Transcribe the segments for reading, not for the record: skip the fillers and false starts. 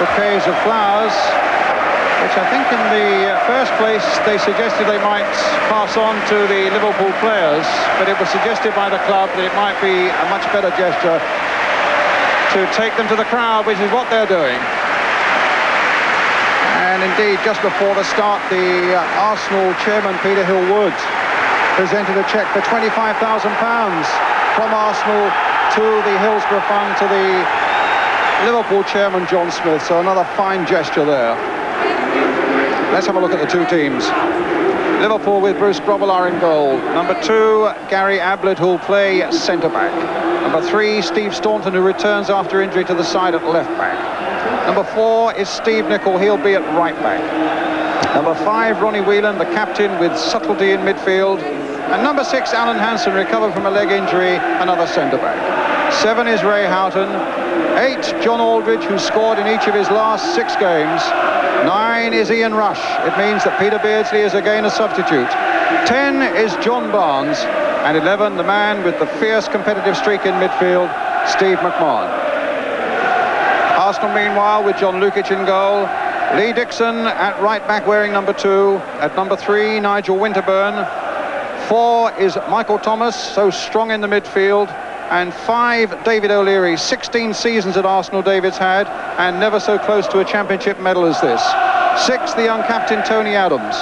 bouquets of flowers, which I think in the first place they suggested they might pass on to the Liverpool players, but it was suggested by the club that it might be a much better gesture to take them to the crowd, which is what they're doing. And indeed, just before the start, the Arsenal chairman, Peter Hill-Wood, presented a cheque for £25,000 from Arsenal to the Hillsborough Fund to the Liverpool chairman, John Smith. So another fine gesture there. Let's have a look at the two teams. Liverpool with Bruce Grobbelaar in goal. Number 2, Gary Ablett, who'll play centre-back. Number 3, Steve Staunton, who returns after injury to the side at left-back. Number 4 is Steve Nicol, he'll be at right-back. Number 5, Ronnie Whelan, the captain, with subtlety in midfield. And number 6, Alan Hansen, recovered from a leg injury, another centre-back. 7 is Ray Houghton. 8, John Aldridge, who scored in each of his last 6 games. 9 is Ian Rush. It means that Peter Beardsley is again a substitute. 10 is John Barnes. And 11, the man with the fierce competitive streak in midfield, Steve McMahon. Arsenal, meanwhile, with John Lukic in goal. Lee Dixon at right back wearing number 2. At number 3, Nigel Winterburn. 4 is Michael Thomas, so strong in the midfield. And 5, David O'Leary. 16 seasons at Arsenal David's had, and never so close to a championship medal as this. 6, the young captain Tony Adams.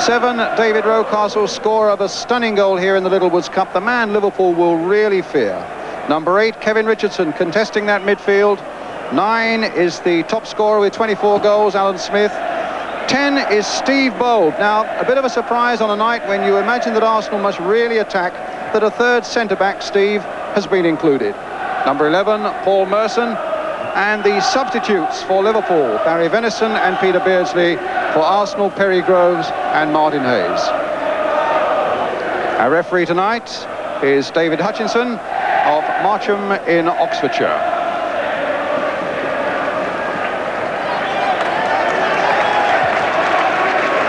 7, David Rocastle, scorer of a stunning goal here in the Littlewoods Cup, the man Liverpool will really fear. Number 8, Kevin Richardson, contesting that midfield. 9 is the top scorer with 24 goals, Alan Smith. 10 is Steve Bold. Now, a bit of a surprise on a night when you imagine that Arsenal must really attack, that a third centre-back, Steve, has been included. Number 11, Paul Merson. And the substitutes for Liverpool, Barry Venison and Peter Beardsley. For Arsenal, Perry Groves and Martin Hayes. Our referee tonight is David Hutchinson of Marcham in Oxfordshire.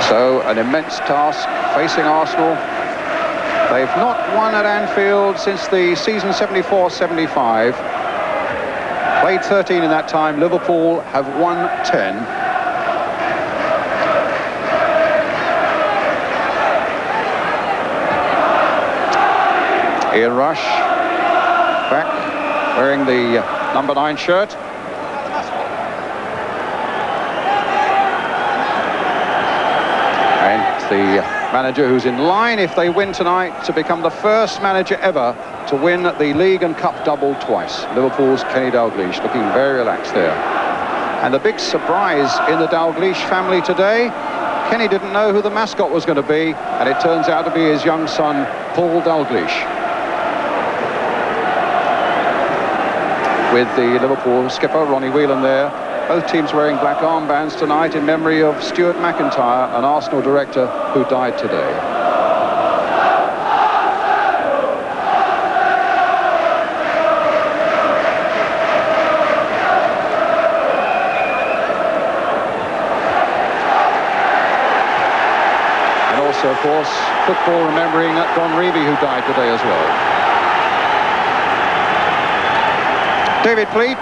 So an immense task facing Arsenal. They've not won at Anfield since the season 74-75. Played 13 in that time. Liverpool have won 10. Ian Rush back wearing the number 9 shirt. And the manager who's in line, if they win tonight, to become the first manager ever to win the league and cup double twice. Liverpool's Kenny Dalglish, looking very relaxed there. And the big surprise in the Dalglish family today, Kenny didn't know who the mascot was going to be, and it turns out to be his young son, Paul Dalglish. With the Liverpool skipper, Ronnie Whelan, there. Both teams wearing black armbands tonight in memory of Stuart McIntyre, an Arsenal director who died today. And also, of course, football remembering Don Revie, who died today as well. David Pleat,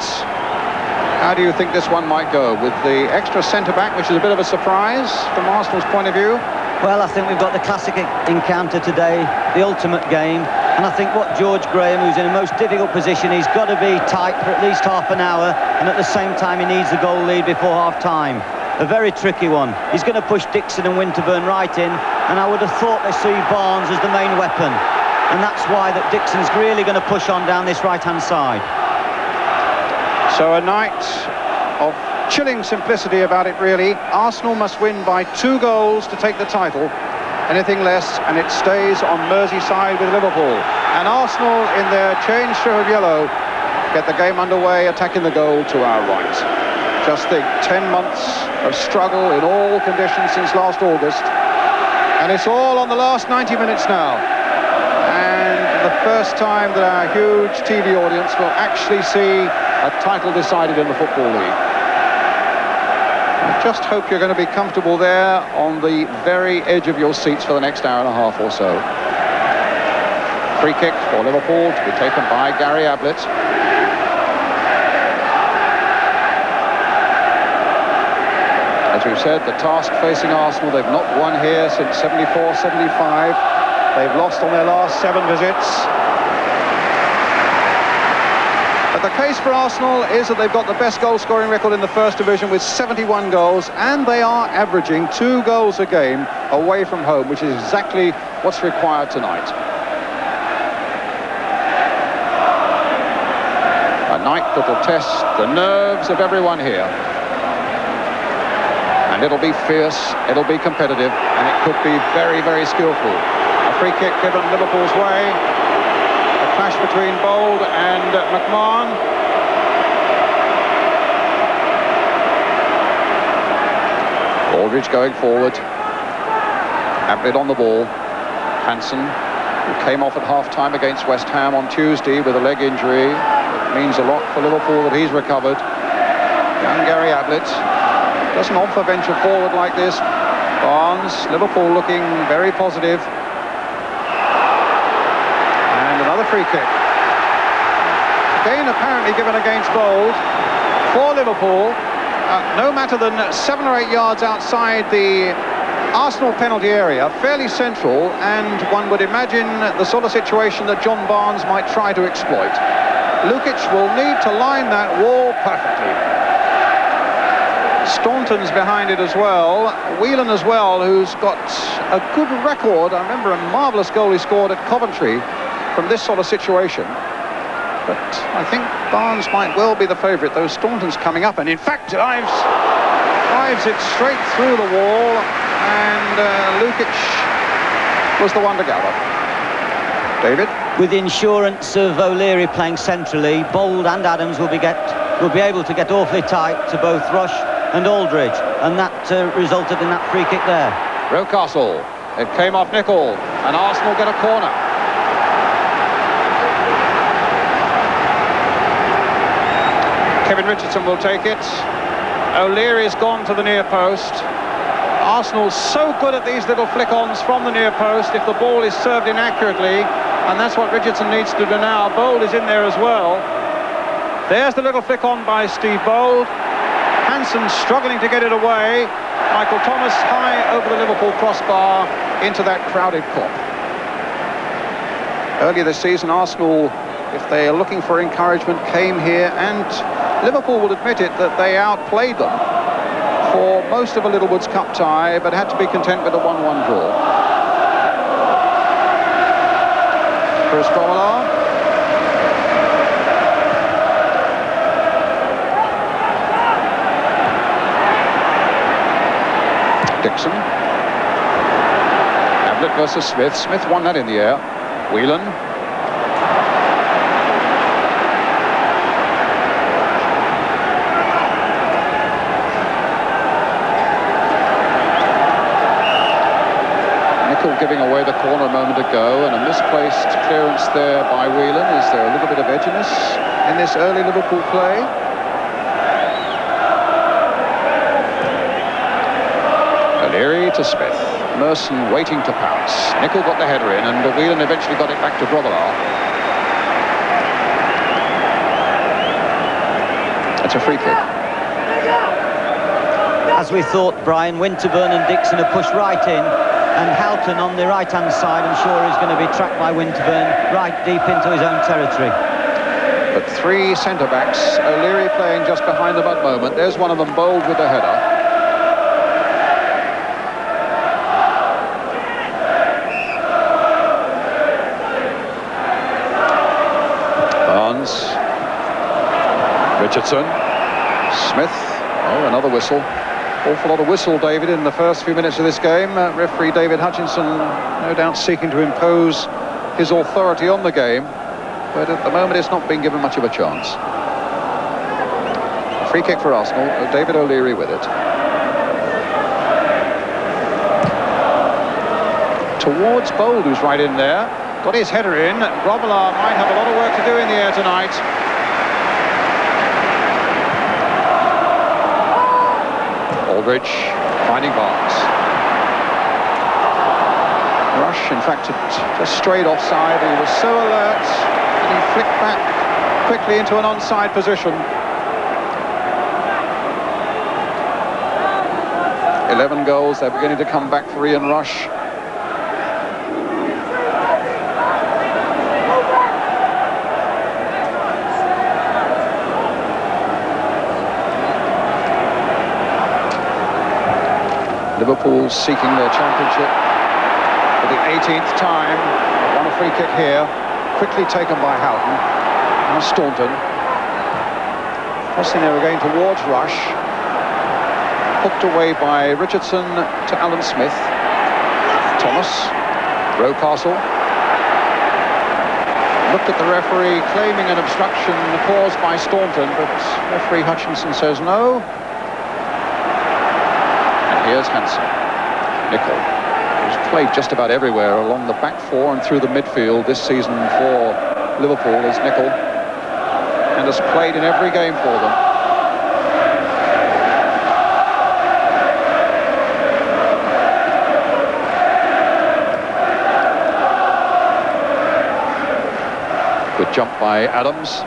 how do you think this one might go with the extra centre-back, which is a bit of a surprise from Arsenal's point of view? Well, I think we've got the classic encounter today, the ultimate game, and I think what George Graham, who's in the most difficult position, he's got to be tight for at least half an hour, and at the same time he needs the goal lead before half-time. A very tricky one. He's going to push Dixon and Winterburn right in, and I would have thought they see Barnes as the main weapon, and that's why that Dixon's really going to push on down this right-hand side. So a night of chilling simplicity about it, really. Arsenal must win by 2 goals to take the title. Anything less, and it stays on Merseyside with Liverpool. And Arsenal, in their change strip of yellow, get the game underway, attacking the goal to our right. Just think, 10 months of struggle in all conditions since last August. And it's all on the last 90 minutes now. And the first time that our huge TV audience will actually see a title decided in the Football League. I just hope you're going to be comfortable there on the very edge of your seats for the next hour and a half or so. Free kick for Liverpool to be taken by Gary Ablett. As we've said, the task facing Arsenal, they've not won here since 74-75. They've lost on their last 7 visits. But the case for Arsenal is that they've got the best goal-scoring record in the First Division with 71 goals, and they are averaging 2 goals a game away from home, which is exactly what's required tonight. A night that'll test the nerves of everyone here. And it'll be fierce, it'll be competitive, and it could be very, very skillful. A free kick given Liverpool's way. A clash between Bold and McMahon. Aldridge going forward. Ablett on the ball. Hansen, who came off at half-time against West Ham on Tuesday with a leg injury. It means a lot for Liverpool that he's recovered. Young Gary Ablett doesn't often venture forward like this. Barnes, Liverpool looking very positive. And another free kick. Again apparently given against Bold for Liverpool. No matter than 7 or 8 yards outside the Arsenal penalty area, fairly central, and one would imagine the sort of situation that John Barnes might try to exploit. Lukic will need to line that wall perfectly. Staunton's behind it as well. Whelan as well, who's got a good record. I remember a marvellous goal he scored at Coventry from this sort of situation. But I think Barnes might well be the favourite, though Staunton's coming up, and in fact drives it straight through the wall, and Lukic was the one to gather. David? With the insurance of O'Leary playing centrally, Bold and Adams will be able to get awfully tight to both Rush and Aldridge, and that resulted in that free kick there. Rocastle, it came off Nicol, and Arsenal get a corner. Kevin Richardson will take it. O'Leary's gone to the near post. Arsenal's so good at these little flick-ons from the near post if the ball is served inaccurately, and that's what Richardson needs to do now. Bold is in there as well. There's the little flick-on by Steve Bold. Hansen struggling to get it away. Michael Thomas high over the Liverpool crossbar into that crowded Kop. Earlier this season, Arsenal, if they are looking for encouragement, came here, and Liverpool will admit it that they outplayed them for most of a Littlewoods Cup tie, but had to be content with a 1-1 draw. Chris Grobbelaar. Dixon. Ablett versus Smith. Smith won that in the air. Whelan. Giving away the corner a moment ago, and a misplaced clearance there by Whelan. Is there a little bit of edginess in this early Liverpool play? O'Leary to Smith. Merson waiting to pounce. Nicol got the header in, and Whelan eventually got it back to Grobbelaar. It's a free kick. As we thought, Brian, Winterburn and Dixon have pushed right in, and Houghton on the right-hand side, I'm sure, is going to be tracked by Winterburn right deep into his own territory. But 3 centre-backs, O'Leary playing just behind them at the moment. There's one of them, Bold with the header. Barnes. Richardson. Smith. Oh, another whistle. Awful lot of whistle, David, in the first few minutes of this game. Referee David Hutchinson no doubt seeking to impose his authority on the game, but at the moment it's not been given much of a chance. Free kick for Arsenal. David O'Leary with it. Towards Bold, who's right in there. Got his header in. Grobbelaar might have a lot of work to do in the air tonight. Aldridge finding Barnes. Rush, in fact, had just strayed offside. He was so alert, and he flicked back quickly into an onside position. 11 goals. They're beginning to come back for Ian Rush. Liverpool seeking their championship for the 18th time. Won a free kick here, quickly taken by Houghton. Now Staunton. Crossing there again towards Rush. Hooked away by Richardson to Alan Smith. Thomas. Rocastle. Looked at the referee, claiming an obstruction caused by Staunton, but referee Hutchinson says no. Here's Hansen. Nicol, who's played just about everywhere along the back four and through the midfield this season for Liverpool, is Nicol, and has played in every game for them. Good jump by Adams.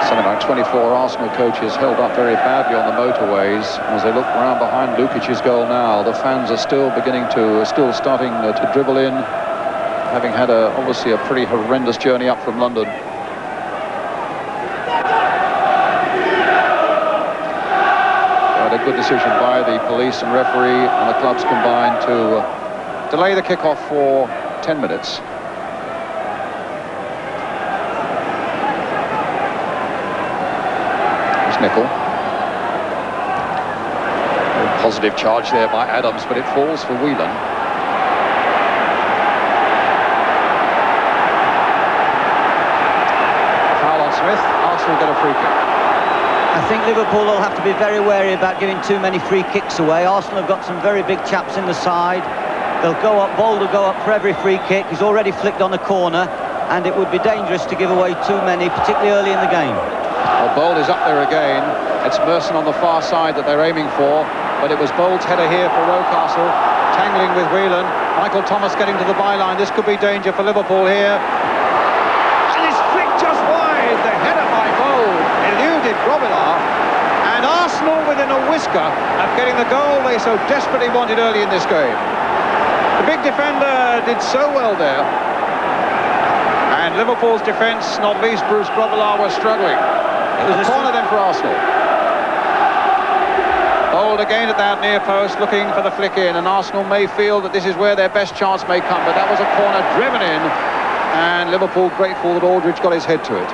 Something like 24 Arsenal coaches held up very badly on the motorways. As they look round behind Lukic's goal now, the fans are still starting to dribble in, having had obviously a pretty horrendous journey up from London. But a good decision by the police and referee and the clubs combined to delay the kickoff for 10 minutes. Nicol. Positive charge there by Adams, but it falls for Whelan. Foul on Smith. Arsenal get a free kick. I think Liverpool will have to be very wary about giving too many free kicks away. Arsenal have got some very big chaps in the side. They'll go up, Bold will go up for every free kick. He's already flicked on a corner, and it would be dangerous to give away too many, particularly early in the game. Well, Bold is up there again. It's Merson on the far side that they're aiming for, but it was Bold's header here for Rocastle, tangling with Whelan. Michael Thomas getting to the byline. This could be danger for Liverpool here. And it's flicked just wide. The header by Bold eluded Grobbelaar, and Arsenal within a whisker of getting the goal they so desperately wanted early in this game. The big defender did so well there, and Liverpool's defence, not least Bruce Grobbelaar, was struggling. It was a corner then for Arsenal. Bold again at that near post, looking for the flick in, and Arsenal may feel that this is where their best chance may come, but that was a corner driven in, and Liverpool grateful that Aldridge got his head to it.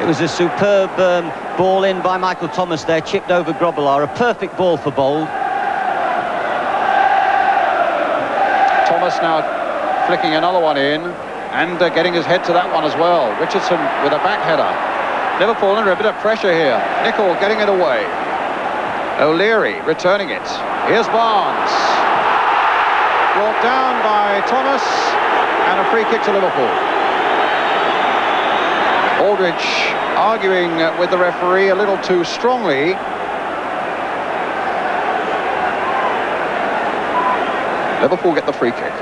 It was a superb ball in by Michael Thomas there, chipped over Grobbelaar. A perfect ball for Bold. Thomas now flicking another one in, and getting his head to that one as well. Richardson with a back header. Liverpool under a bit of pressure here. Nicol getting it away. O'Leary returning it. Here's Barnes. Brought down by Thomas, and a free kick to Liverpool. Aldridge arguing with the referee a little too strongly. Liverpool get the free kick.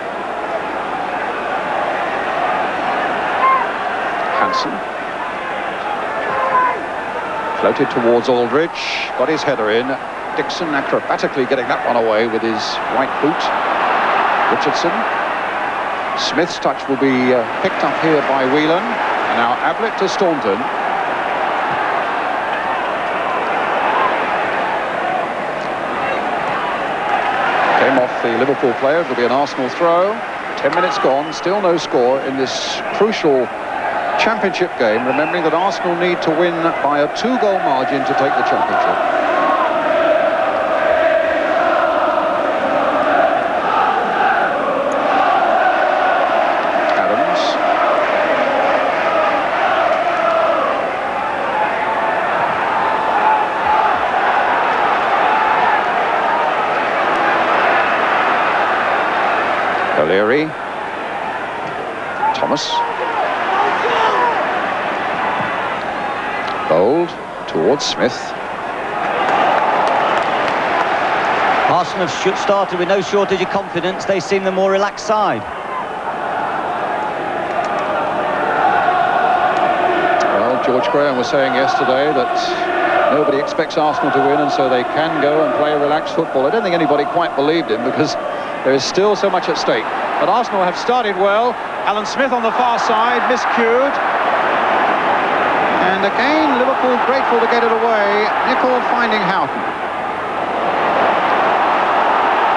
Hansen. Floated towards Aldridge, got his header in. Dixon acrobatically getting that one away with his right boot. Richardson. Smith's touch will be picked up here by Whelan. And now Ablett to Staunton. Came off the Liverpool player. It'll be an Arsenal throw. 10 minutes gone, still no score in this crucial championship game, remembering that Arsenal need to win by a 2-goal margin to take the championship. Adams. O'Leary. Thomas. Bold towards Smith. Arsenal have started with no shortage of confidence. They seem the more relaxed side. George Graham was saying yesterday that nobody expects Arsenal to win, and so they can go and play relaxed football. I don't think anybody quite believed him, because there is still so much at stake. But Arsenal have started well. Alan Smith on the far side, miscued. And again, Liverpool grateful to get it away. Nicol finding Houghton.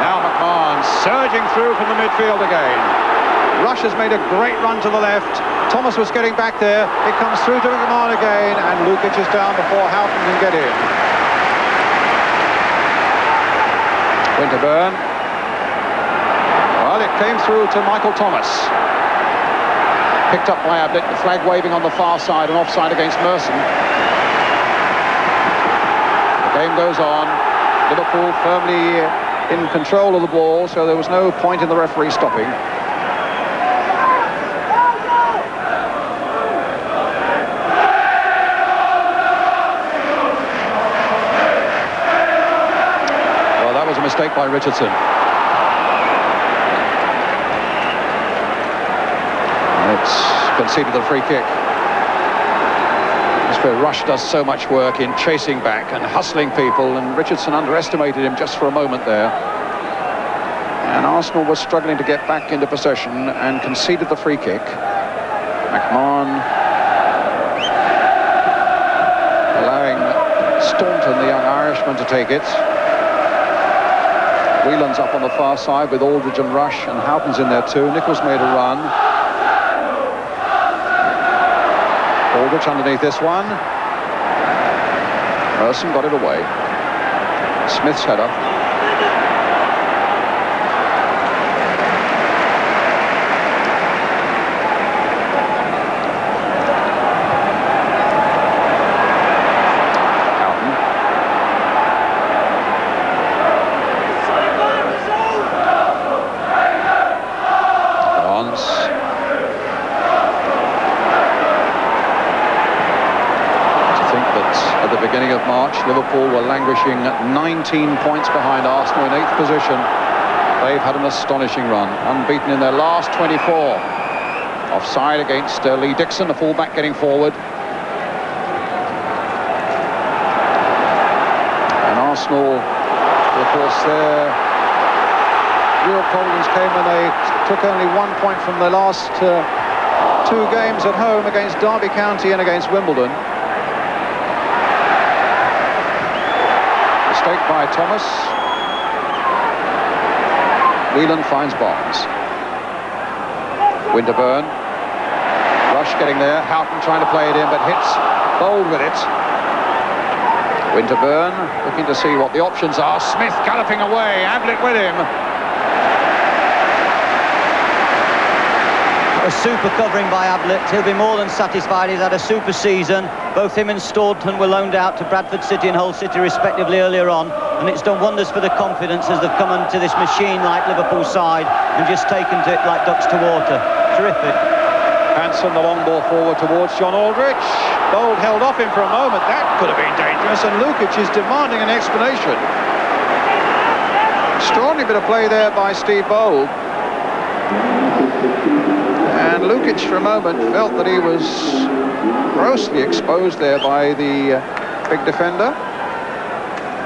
Now McMahon surging through from the midfield again. Rush has made a great run to the left. Thomas was getting back there. It comes through to McMahon again, and Lukic is down before Houghton can get in. Winterburn. Well, it came through to Michael Thomas. Picked up by Ablett, the flag waving on the far side, and offside against Merson. The game goes on. Liverpool firmly in control of the ball, so there was no point in the referee stopping. Well, that was a mistake by Richardson. It's conceded the free kick. That's where Rush does so much work in chasing back and hustling people, and Richardson underestimated him just for a moment there. And Arsenal was struggling to get back into possession and conceded the free kick. McMahon allowing Staunton, the young Irishman, to take it. Whelan's up on the far side with Aldridge and Rush, and Houghton's in there too. Nichols made a run. Aldridge underneath this one. Merson got it away. Smith's header. Houghton. Barnes. At the beginning of March, Liverpool were languishing at 19 points behind Arsenal in 8th position. They've had an astonishing run, unbeaten in their last 24. Offside against Lee Dixon, the fullback getting forward. And Arsenal, of course, their real problems came when they took only 1 point from their last two games at home against Derby County and against Wimbledon. Mistake by Thomas. Whelan finds Barnes. Winterburn. Rush getting there. Houghton trying to play it in, but hits Bold with it. Winterburn looking to see what the options are. Smith galloping away. Ablett with him. A super covering by Ablett. He'll be more than satisfied. He's had a super season. Both him and Staunton were loaned out to Bradford City and Hull City respectively earlier on, and it's done wonders for the confidence as they've come into this machine like Liverpool side and just taken to it like ducks to water. Terrific. Hanson, the long ball forward towards John Aldridge. Bold held off him for a moment. That could have been dangerous, and Lukic is demanding an explanation. Extraordinary bit of play there by Steve Bold. And Lukic for a moment felt that he was grossly exposed there by the big defender.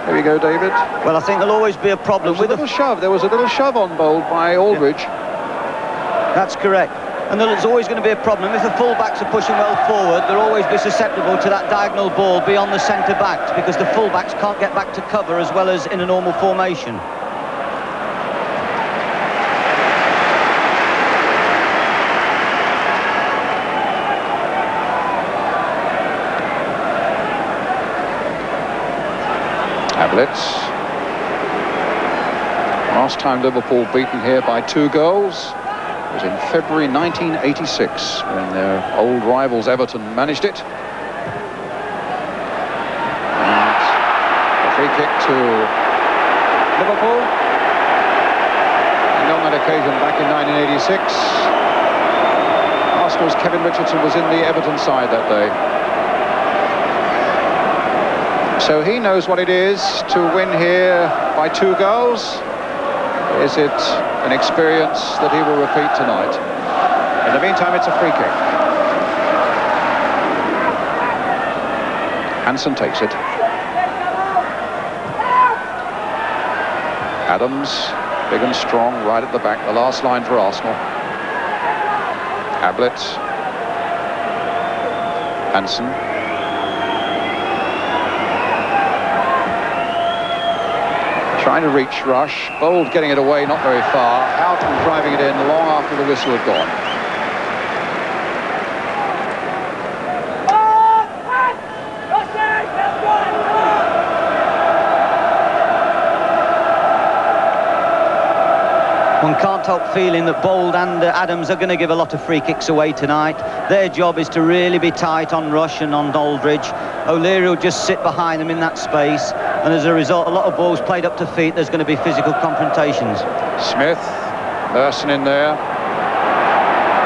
There we go, David. Well, I think there'll always be a problem with a little shove. There was a little shove on Bold by Aldridge. Yeah. That's correct. And there's always going to be a problem. If the full-backs are pushing well forward, they'll always be susceptible to that diagonal ball beyond the centre-backs, because the full-backs can't get back to cover as well as in a normal formation. Ablett. Last time Liverpool beaten here by 2 goals was in February 1986 when their old rivals Everton managed it. And a free kick to Liverpool. And on that occasion back in 1986, Arsenal's Kevin Richardson was in the Everton side that day. So he knows what it is to win here by 2 goals. Is it an experience that he will repeat tonight? In the meantime, it's a free kick. Hansen takes it. Adams, big and strong, right at the back. The last line for Arsenal. Ablett. Hansen. Trying to reach Rush. Bold getting it away, not very far. Houghton driving it in long after the whistle had gone. One can't help feeling that Bold and Adams are going to give a lot of free kicks away tonight. Their job is to really be tight on Rush and on Aldridge. O'Leary will just sit behind them in that space, and as a result, a lot of balls played up to feet. There's going to be physical confrontations. Smith, Merson in there.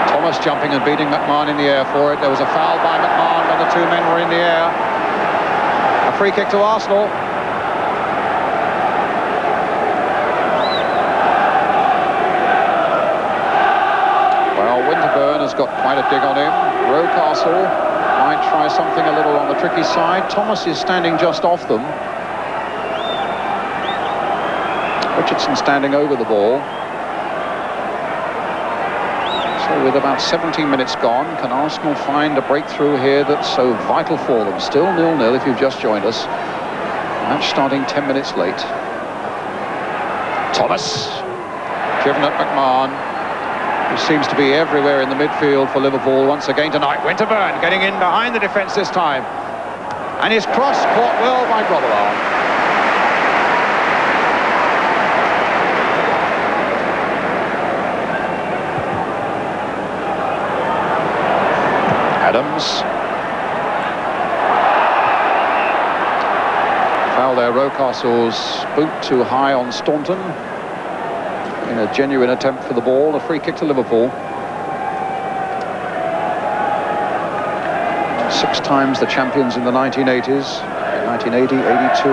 Thomas jumping and beating McMahon in the air for it. There was a foul by McMahon when the two men were in the air. A free kick to Arsenal. Winterburn has got quite a dig on him. Rocastle might try something a little on the tricky side. Thomas is standing just off them. Richardson standing over the ball. So with about 17 minutes gone, can Arsenal find a breakthrough here that's so vital for them? Still 0-0 if you've just joined us. Match starting 10 minutes late. Thomas, driven at McMahon, who seems to be everywhere in the midfield for Liverpool once again tonight. Winterburn getting in behind the defence this time. And his cross caught well by Grobbelaar. Adams. Foul there, Rocastle's boot too high on Staunton. In a genuine attempt for the ball, a free kick to Liverpool. 6 times the champions in the 1980s. 1980, 82,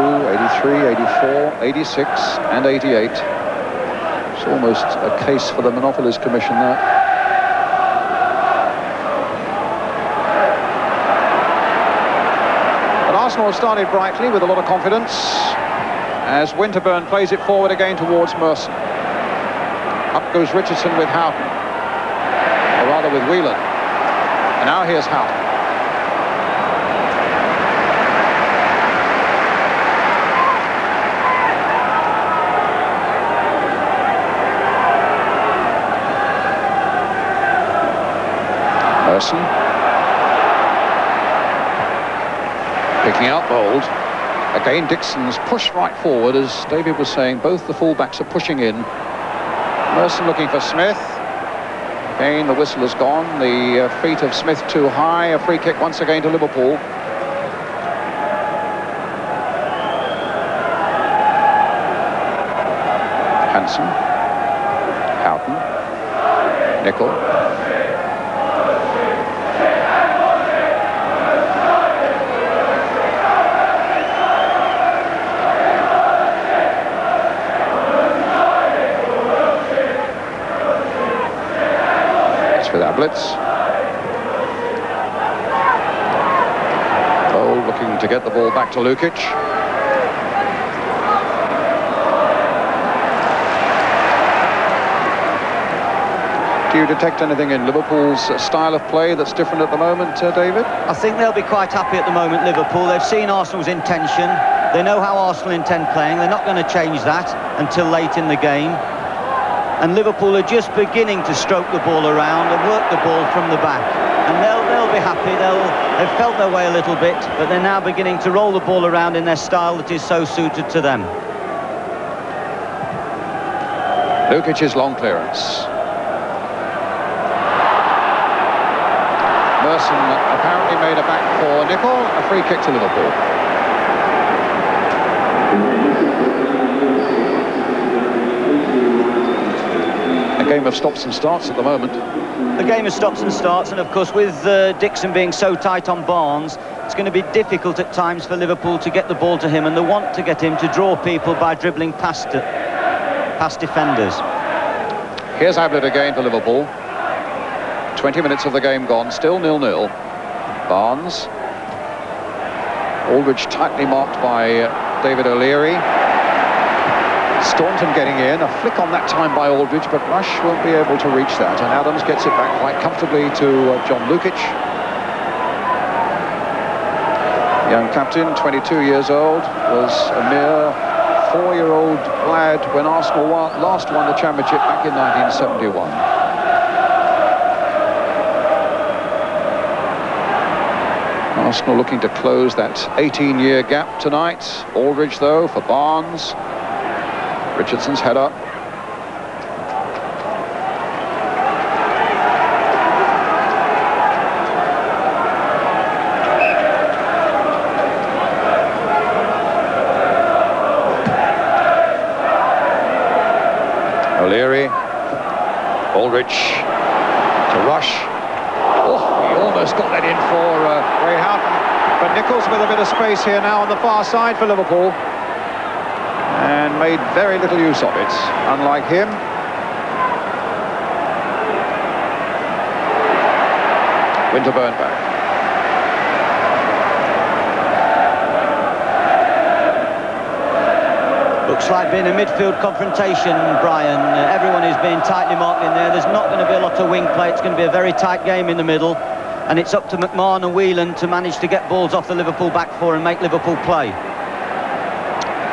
83, 84, 86 and 88. It's almost a case for the Monopolies Commission there. But Arsenal have started brightly with a lot of confidence as Winterburn plays it forward again towards Merson. Up goes Richardson with Houghton, or rather with Whelan. And now here's Houghton. Merson. Picking out Bold. Again, Dixon's push right forward, as David was saying. Both the fullbacks are pushing in. Merson looking for Smith. Again, the whistle has gone. The feet of Smith too high. A free kick once again to Liverpool. Hansen. Houghton. Nicol. With Ablitz. Bold looking to get the ball back to Lukic. Do you detect anything in Liverpool's style of play that's different at the moment, David? I think they'll be quite happy at the moment, Liverpool. They've seen Arsenal's intention. They know how Arsenal intend playing. They're not going to change that until late in the game. And Liverpool are just beginning to stroke the ball around and work the ball from the back. And they'll be happy. They've felt their way a little bit, but they're now beginning to roll the ball around in their style that is so suited to them. Lukic's long clearance. Merson apparently made a back for Nicol. A free kick to Liverpool. Game of stops and starts at the moment. The game of stops and starts, and of course with Dixon being so tight on Barnes, it's going to be difficult at times for Liverpool to get the ball to him, and they want to get him to draw people by dribbling past defenders. Here's Ablett again for Liverpool. 20 minutes of the game gone, still 0-0. Barnes. Aldridge tightly marked by David O'Leary. Staunton getting in, a flick on that time by Aldridge, but Rush won't be able to reach that, and Adams gets it back quite comfortably to John Lukic. Young captain, 22 years old, was a mere 4-year-old lad when Arsenal last won the championship back in 1971. Arsenal looking to close that 18-year gap tonight. Aldridge, though, for Barnes. Richardson's head up. O'Leary. Aldridge to Rush. Oh, he almost got that in for Ray Houghton, but Nichols with a bit of space here now on the far side for Liverpool, and made very little use of it, unlike him. Winterburn back. Looks like being a midfield confrontation, Brian. Everyone is being tightly marked in there. There's not going to be a lot of wing play. It's going to be a very tight game in the middle, and it's up to McMahon and Whelan to manage to get balls off the Liverpool back four and make Liverpool play.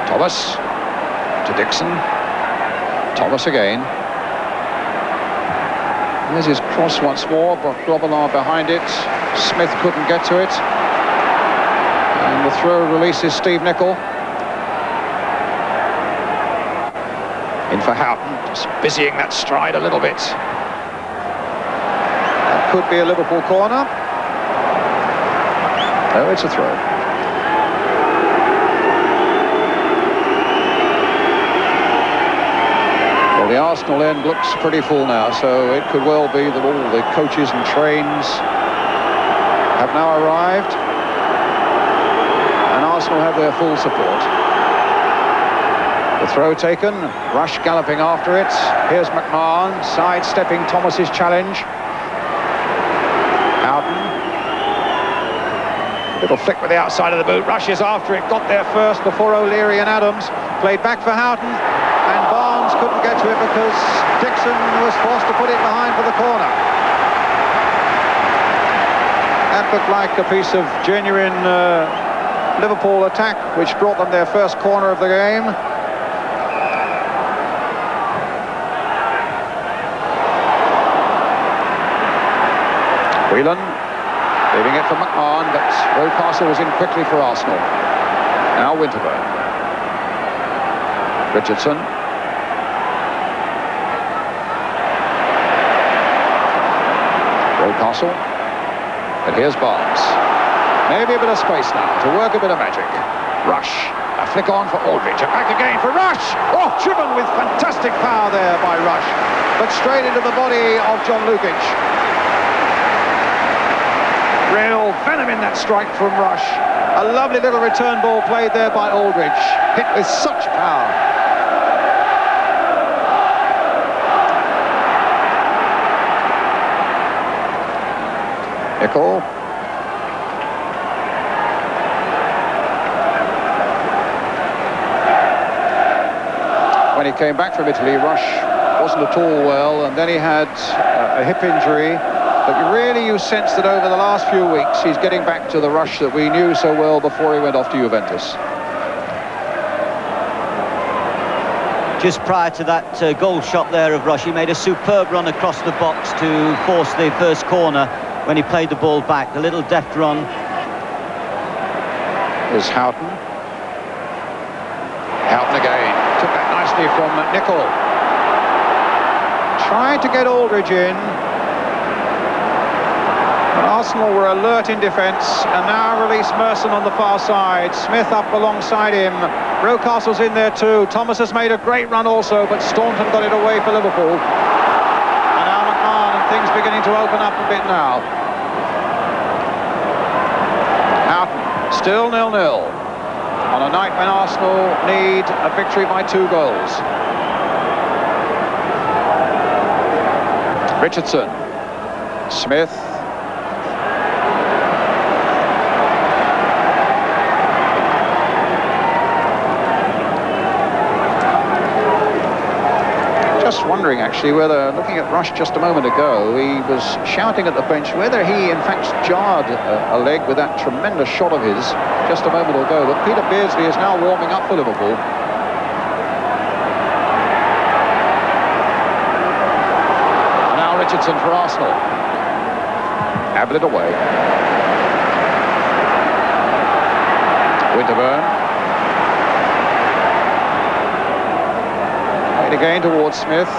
Thomas to Dixon. Thomas again. There's his cross once more, but Grobbelaar behind it. Smith couldn't get to it. And the throw releases Steve Nicol. In for Houghton, just busying that stride a little bit. That could be a Liverpool corner. No, it's a throw. Well, the Arsenal end looks pretty full now, so it could well be that all the coaches and trains have now arrived, and Arsenal have their full support. The throw taken, Rush galloping after it. Here's McMahon sidestepping Thomas's challenge. Houghton. Little flick with the outside of the boot. Rush is after it, got there first before O'Leary and Adams. Played back for Houghton, and Barnes couldn't get to it because Dixon was forced to put it behind for the corner. That looked like a piece of genuine Liverpool attack, which brought them their first corner of the game. Whelan leaving it for McMahon, but Rocastle was in quickly for Arsenal. Now Winterburn. Richardson. Rocastle. And here's Barnes. Maybe a bit of space now to work a bit of magic. Rush. A flick on for Aldridge. And back again for Rush. Oh, driven with fantastic power there by Rush, but straight into the body of John Lukic. Real venom in that strike from Rush. A lovely little return ball played there by Aldridge. Hit with such power. Nicol. When he came back from Italy, Rush wasn't at all well, and then he had a hip injury. But really you sense that over the last few weeks he's getting back to the Rush that we knew so well before he went off to Juventus. Just prior to that goal shot there of Rush, he made a superb run across the box to force the first corner when he played the ball back. A little deft run. Here's Houghton. Houghton again. Took that nicely from Nicol. Tried to get Aldridge in. Arsenal were alert in defence, and now release Merson on the far side. Smith up alongside him. Rocastle's in there too. Thomas has made a great run also, but Staunton got it away for Liverpool. And now McMahon, and things beginning to open up a bit now. Houghton, still 0-0. On a night when Arsenal need a victory by 2 goals. Richardson. Smith. Just wondering, actually, whether, looking at Rush just a moment ago, he was shouting at the bench whether he, in fact, jarred a leg with that tremendous shot of his just a moment ago. But Peter Beardsley is now warming up for Liverpool. Now Richardson for Arsenal. Ablett away. Winterburn. Again towards Smith.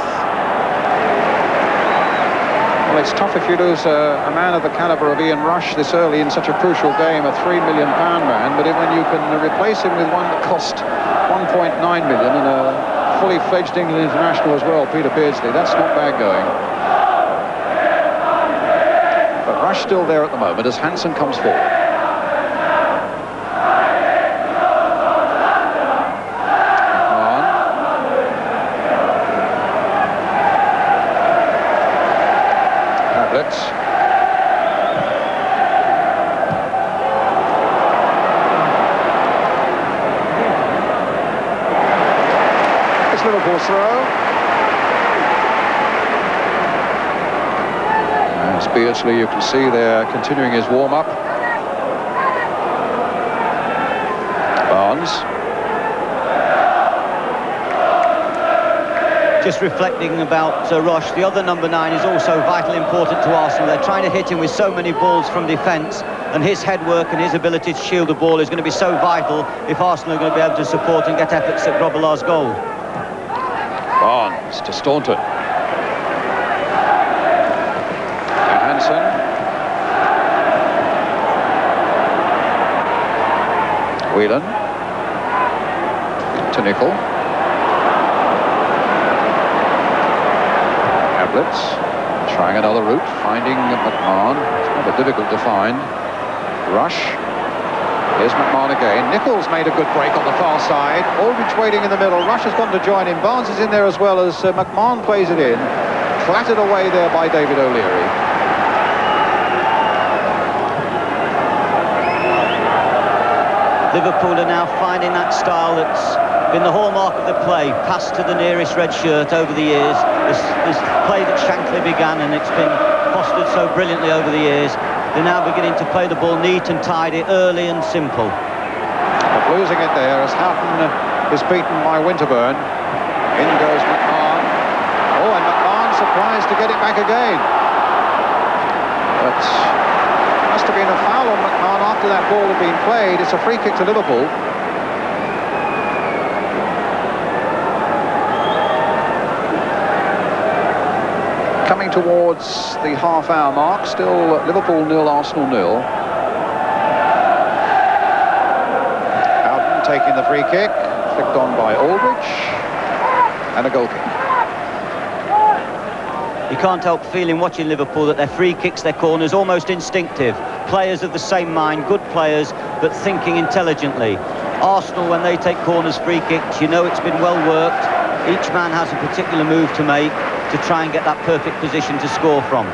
Well, it's tough if you lose a man of the calibre of Ian Rush this early in such a crucial game, a £3 million man, but when you can replace him with one that cost 1.9 million and a fully fledged England international as well, Peter Beardsley, that's not bad going. But Rush still there at the moment as Hansen comes forward. It's Liverpool's throw. As Beardsley, you can see there continuing his warm-up. Barnes. Just reflecting about Roche, the other number 9 is also vitally important to Arsenal. They're trying to hit him with so many balls from defence, and his head work and his ability to shield the ball is going to be so vital if Arsenal are going to be able to support and get efforts at Grobbelaar's goal. Barnes to Staunton. Hansen. Whelan. To Nicol. Trying another route, finding McMahon. It's rather difficult to find. Rush. Here's McMahon again. Nichols made a good break on the far side. Aldridge waiting in the middle. Rush has gone to join him. Barnes is in there as well as McMahon plays it in. Clattered away there by David O'Leary. Liverpool are now finding that style that's been the hallmark of the play, pass to the nearest red shirt over the years. This play that Shankly began, and it's been fostered so brilliantly over the years. They're now beginning to play the ball neat and tidy, early and simple. But losing it there as Houghton is beaten by Winterburn. In goes McMahon. Oh, and McMahon surprised to get it back again. But must have been a foul on McMahon after that ball had been played. It's a free kick to Liverpool. Coming towards the half-hour mark, still Liverpool 0, Arsenal 0. Houghton taking the free kick, flicked on by Aldridge, and a goal kick. You can't help feeling, watching Liverpool, that their free kicks, their corners, almost instinctive. Players of the same mind, good players, but thinking intelligently. Arsenal, when they take corners, free kicks, you know it's been well worked. Each man has a particular move to make to try and get that perfect position to score from.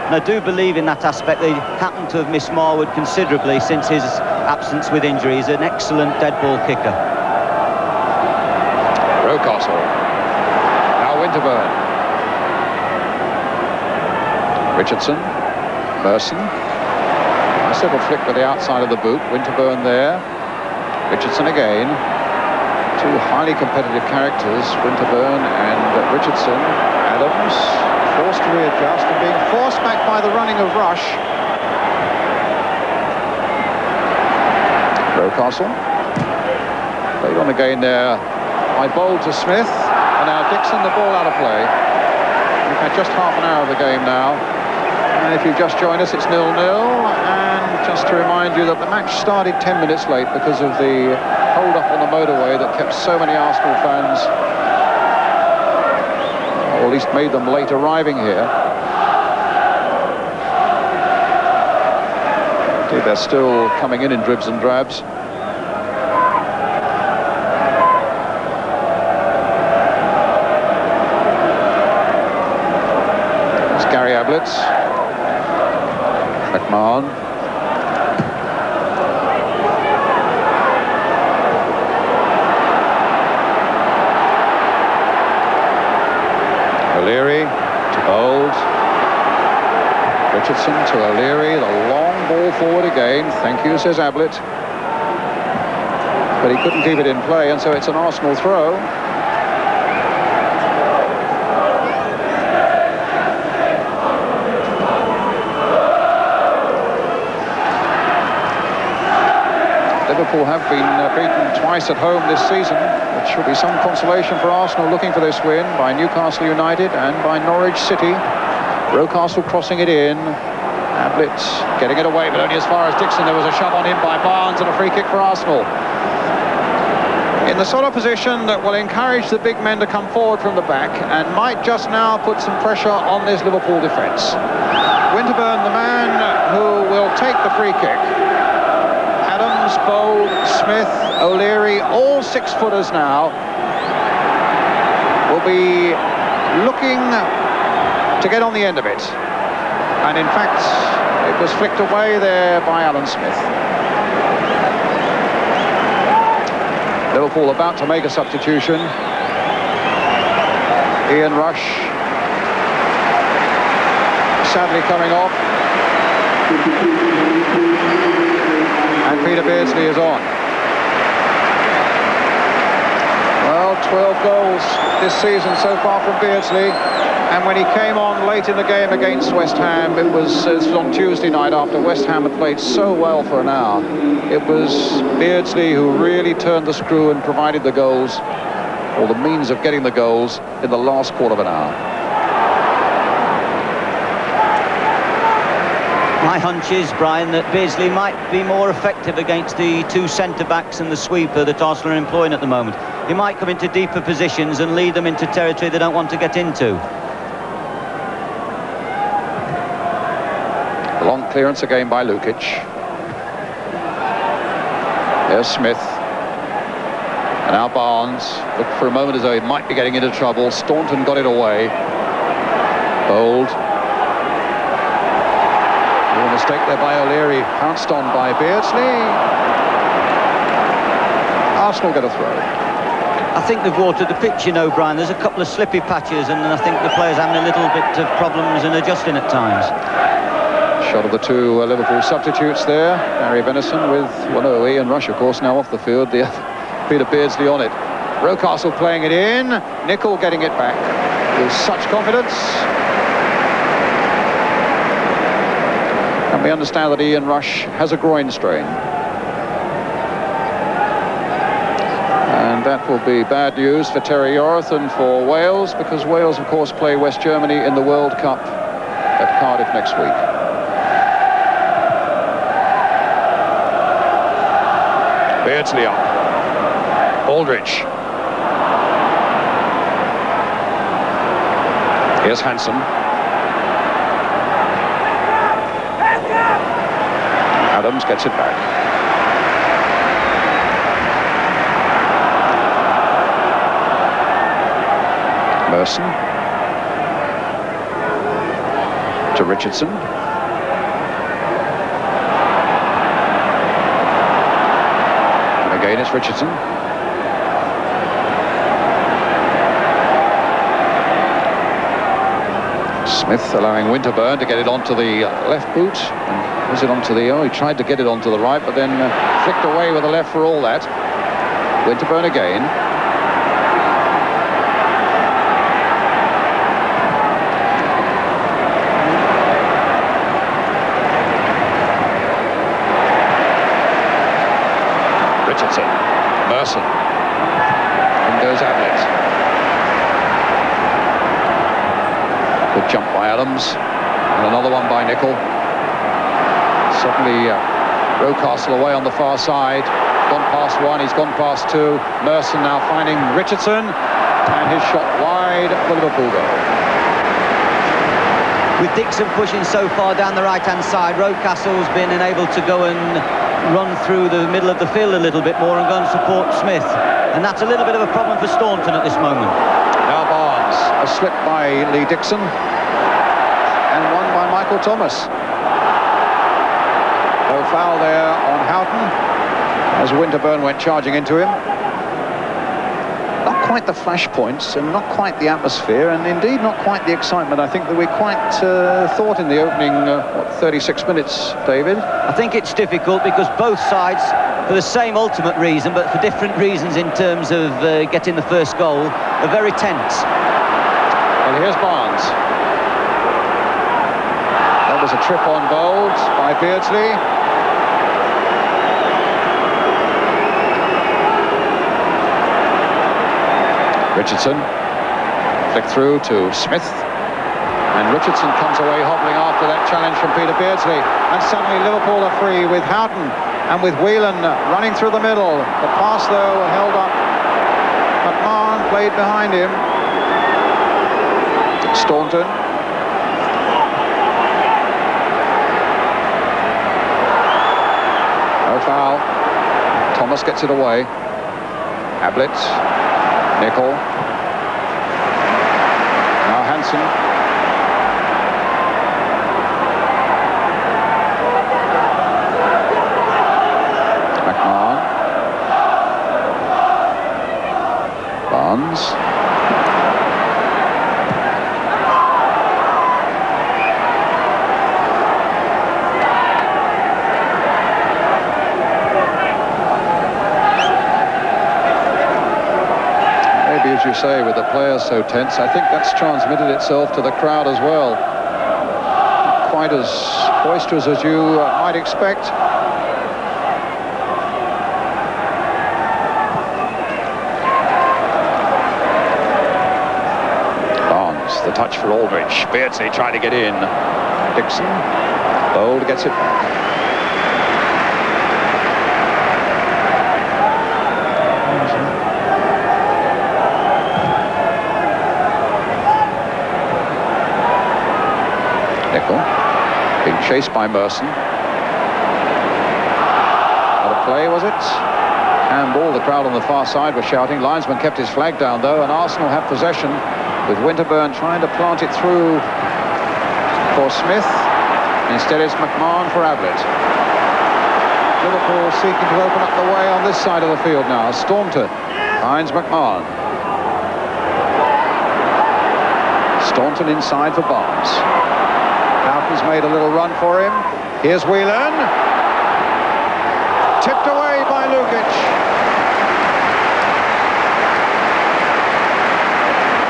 And I do believe in that aspect. They happen to have missed Marwood considerably since his absence with injury. He's an excellent dead ball kicker. Rocastle. Now Winterburn. Richardson. Merson. Nice little flick with the outside of the boot. Winterburn there. Richardson again. Two highly competitive characters, Winterburn and Richardson. Adams forced to readjust and being forced back by the running of Rush. Rocastle. Played on again there by Bold to Smith. And now Dixon, the ball out of play. We've had just half an hour of the game now. And if you've just joined us, it's 0-0. And just to remind you that the match started 10 minutes late because of the hold-up on the motorway that kept so many Arsenal fans, or at least made them late arriving here. Okay, they're still coming in dribs and drabs. It's Gary Ablett. McMahon. O'Leary to Bold. Richardson to O'Leary. The long ball forward again. Thank you, says Ablett. But he couldn't keep it in play, and so it's an Arsenal throw. Liverpool have been beaten twice at home this season, which should be some consolation for Arsenal, looking for this win by Newcastle United and by Norwich City. Rocastle crossing it in. Ablett getting it away, but only as far as Dixon. There was a shove on him by Barnes and a free kick for Arsenal. In the sort of position that will encourage the big men to come forward from the back and might just now put some pressure on this Liverpool defence. Winterburn, the man who will take the free kick. Adams, Bold, Smith, O'Leary, all 6-footers now, will be looking to get on the end of it. And in fact, it was flicked away there by Alan Smith. Liverpool about to make a substitution. Ian Rush sadly coming off. And Peter Beardsley is on. Well, 12 goals this season so far from Beardsley. And when he came on late in the game against West Ham, it was on Tuesday night after West Ham had played so well for an hour. It was Beardsley who really turned the screw and provided the goals, or the means of getting the goals, in the last quarter of an hour. My hunch is, Brian, that Beardsley might be more effective against the two centre-backs and the sweeper that Arsenal are employing at the moment. He might come into deeper positions and lead them into territory they don't want to get into. Long clearance again by Lukic. There's Smith. And now Barnes looked for a moment as though he might be getting into trouble. Staunton got it away. Bold. A mistake there by O'Leary, pounced on by Beardsley. Arsenal get a throw. I think they've watered the pitch, you know, Brian. There's a couple of slippy patches, and I think the players having a little bit of problems and adjusting at times. Shot of the two Liverpool substitutes there. Barry Venison with, well, no, Ian Rush, of course, now off the field. The Peter Beardsley on it. Rocastle playing it in. Nicol getting it back with such confidence. And we understand that Ian Rush has a groin strain. And that will be bad news for Terry Yorth and for Wales, because Wales, of course, play West Germany in the World Cup at Cardiff next week. Beardsley up. Aldridge. Here's Hansen. Adams gets it back. Merson. To Richardson. And again it's Richardson. Smith allowing Winterburn to get it onto the left boot. And was it onto the... Oh, he tried to get it onto the right, but then flicked away with the left for all that. Winterburn again. Richardson. Merson. In goes Ablett. Good jump by Adams, and another one by Nicol. Suddenly Rocastle away on the far side, gone past one, he's gone past two. Merson now finding Richardson, and his shot wide for Liverpool goal. With Dixon pushing so far down the right-hand side, Rocastle's been enabled to go and run through the middle of the field a little bit more and go and support Smith. And that's a little bit of a problem for Staunton at this moment. Now Barnes, a slip by Lee Dixon, and one by Michael Thomas. No foul there on Houghton, as Winterburn went charging into him. Not quite the flashpoints and not quite the atmosphere, and indeed not quite the excitement I think that we quite thought in the opening 36 minutes, David. I think it's difficult because both sides, for the same ultimate reason but for different reasons in terms of getting the first goal, are very tense. Well, here's Barnes. That was a trip on Bold by Beardsley. Richardson, flick through to Smith, and Richardson comes away hobbling after that challenge from Peter Beardsley, and suddenly Liverpool are free with Houghton and with Whelan running through the middle. The pass though held up. McMahon played behind him. Staunton. No foul. Thomas gets it away. Ablett. Nicol. Now Hansen. McMahon. Barnes. As you say, with the players so tense, I think that's transmitted itself to the crowd as well. Not quite as boisterous as you might expect. Barnes, the touch for Aldridge. Beardsley trying to get in. Dixon. Bold gets it back. Being chased by Merson. What a play, was it? Handball. The crowd on the far side was shouting. Linesman kept his flag down though, and Arsenal have possession with Winterburn trying to plant it through for Smith. Instead it's McMahon for Ablett. Liverpool seeking to open up the way on this side of the field now. Staunton finds McMahon. Staunton inside for Barnes. Houghton's made a little run for him. Here's Whelan. Tipped away by Lukic.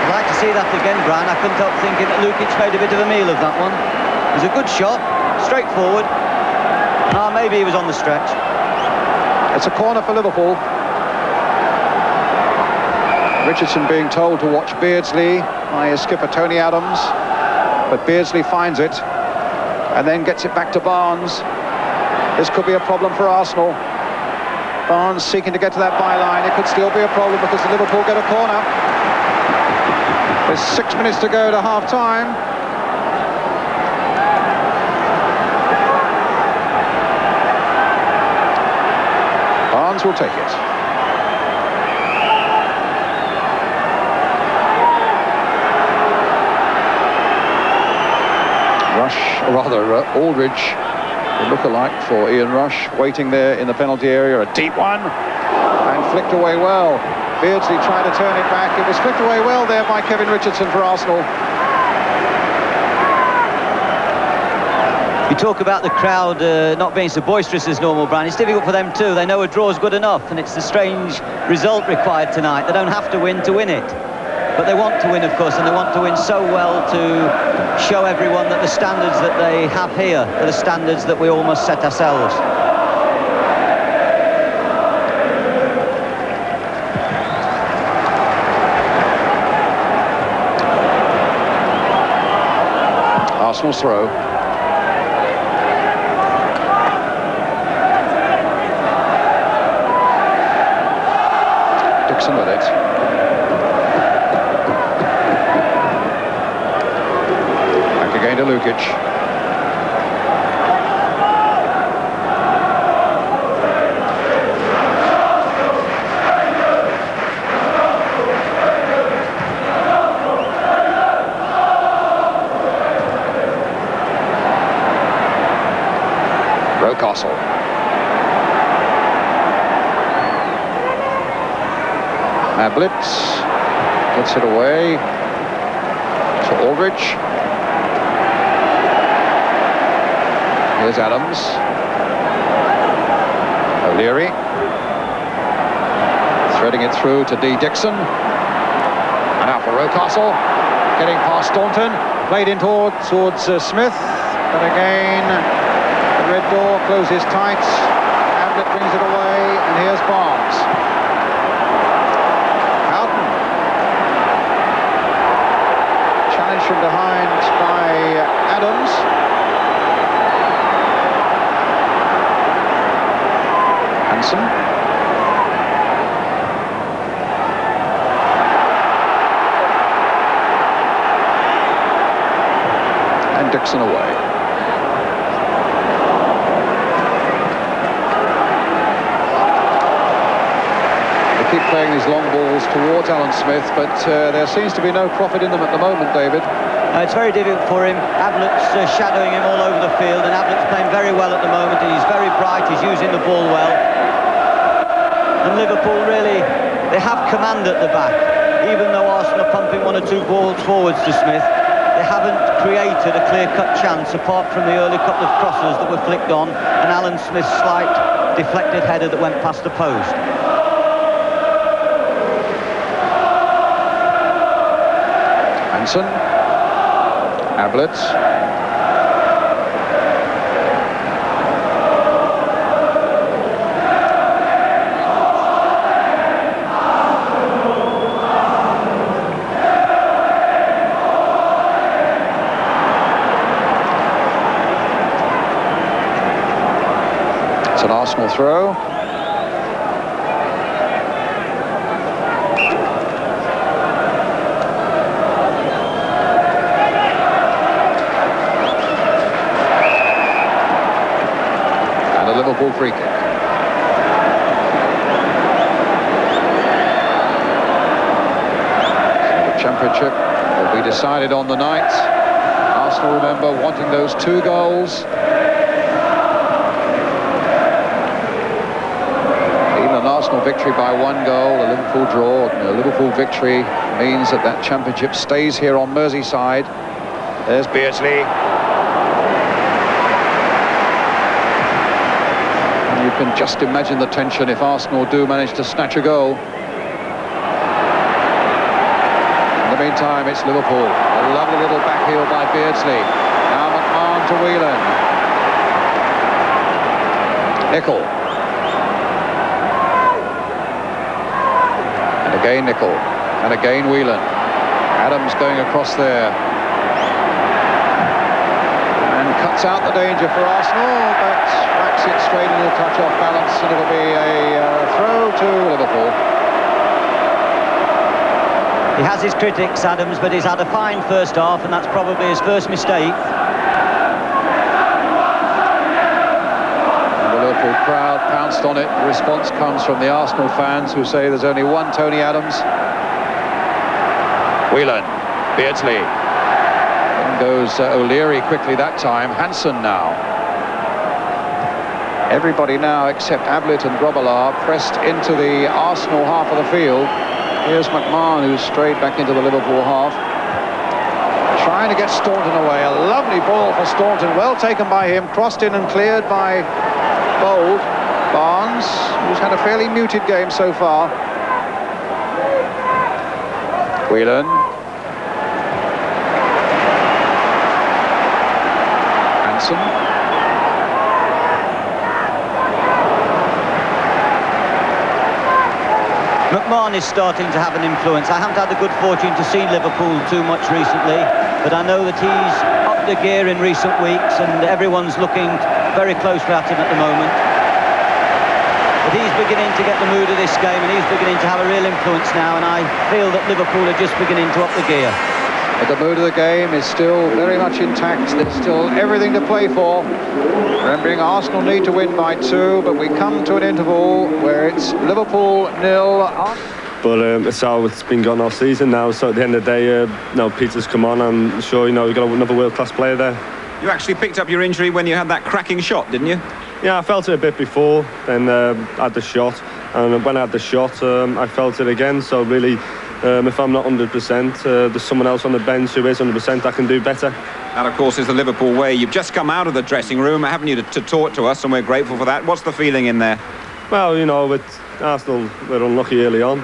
I'd like to see that again, Brian. I couldn't help thinking that Lukic made a bit of a meal of that one. It was a good shot, straightforward. Maybe he was on the stretch. It's a corner for Liverpool. Richardson being told to watch Beardsley by his skipper Tony Adams. But Beardsley finds it and then gets it back to Barnes. This could be a problem for Arsenal. Barnes seeking to get to that byline. It could still be a problem because Liverpool get a corner. There's 6 minutes to go to half-time. Barnes will take it. Aldridge, the look-alike for Ian Rush, waiting there in the penalty area, a deep one, and flicked away well. Beardsley trying to turn it back. It was flicked away well there by Kevin Richardson for Arsenal. You talk about the crowd not being so boisterous as normal, Brian. It's difficult for them too. They know a draw is good enough, and it's the strange result required tonight. They don't have to win it. But they want to win, of course, and they want to win so well to show everyone that the standards that they have here are the standards that we all must set ourselves. Arsenal's throw. Dixon with it. Again to Lukic. Rocastle. Ablett. Gets it away to Aldridge. Here's Adams. O'Leary. Threading it through to D. Dixon. And out for Rocastle. Getting past Staunton. Played in towards Smith. But again, the red door closes tight. Ablett brings it away. And here's Barnes. Houghton. Challenge from behind by Adams. Hanson. And Dixon away. They keep playing these long balls towards Alan Smith, but there seems to be no profit in them at the moment, David. It's very difficult for him. Ablett's shadowing him all over the field, and Ablett's playing very well at the moment, and he's very bright, he's using the ball well. And Liverpool really, they have command at the back. Even though Arsenal are pumping one or two balls forwards to Smith, they haven't created a clear-cut chance apart from the early couple of crosses that were flicked on and Alan Smith's slight deflected header that went past the post. Hanson. Ablett. It's an Arsenal throw. Liverpool free kick. So the championship will be decided on the night. Arsenal, remember, wanting those 2 goals. Even an Arsenal victory by 1 goal, a Liverpool draw, a Liverpool victory means that that championship stays here on Merseyside. There's Beardsley. You can just imagine the tension if Arsenal do manage to snatch a goal. In the meantime, it's Liverpool. A lovely little back heel by Beardsley. Now McMahon to Whelan. Nicol. And again Nicol. And again Whelan. Adams going across there. And cuts out the danger for Arsenal, but whacks it straight into the touch off balance, and it'll be a throw to Liverpool. He has his critics, Adams, but he's had a fine first half, and that's probably his first mistake. And the Liverpool crowd pounced on it. The response comes from the Arsenal fans who say there's only one Tony Adams. Whelan, Beardsley. In goes O'Leary quickly that time. Hanson now. Everybody now except Ablett and Grobbelaar pressed into the Arsenal half of the field. Here's McMahon, who's strayed back into the Liverpool half. Trying to get Staunton away. A lovely ball for Staunton. Well taken by him. Crossed in and cleared by Bold. Barnes, who's had a fairly muted game so far. Whelan. Hanson. McMahon is starting to have an influence. I haven't had the good fortune to see Liverpool too much recently, but I know that he's upped the gear in recent weeks and everyone's looking very closely at him at the moment. But he's beginning to get the mood of this game and he's beginning to have a real influence now, and I feel that Liverpool are just beginning to up the gear. But the mood of the game is still very much intact. There's still everything to play for. Remembering Arsenal need to win by 2, but we come to an interval where it's Liverpool 0. But it's how it's been gone all season now. So at the end of the day, Peter's come on. I'm sure we've got another world-class player there. You actually picked up your injury when you had that cracking shot, didn't you? Yeah, I felt it a bit before, then had the shot, and when I had the shot, I felt it again. So really, if I'm not 100%, there's someone else on the bench who is 100% that can do better. That, of course, is the Liverpool way. You've just come out of the dressing room, haven't you, to talk to us, and we're grateful for that. What's the feeling in there? Well, you know, with Arsenal, we're unlucky early on.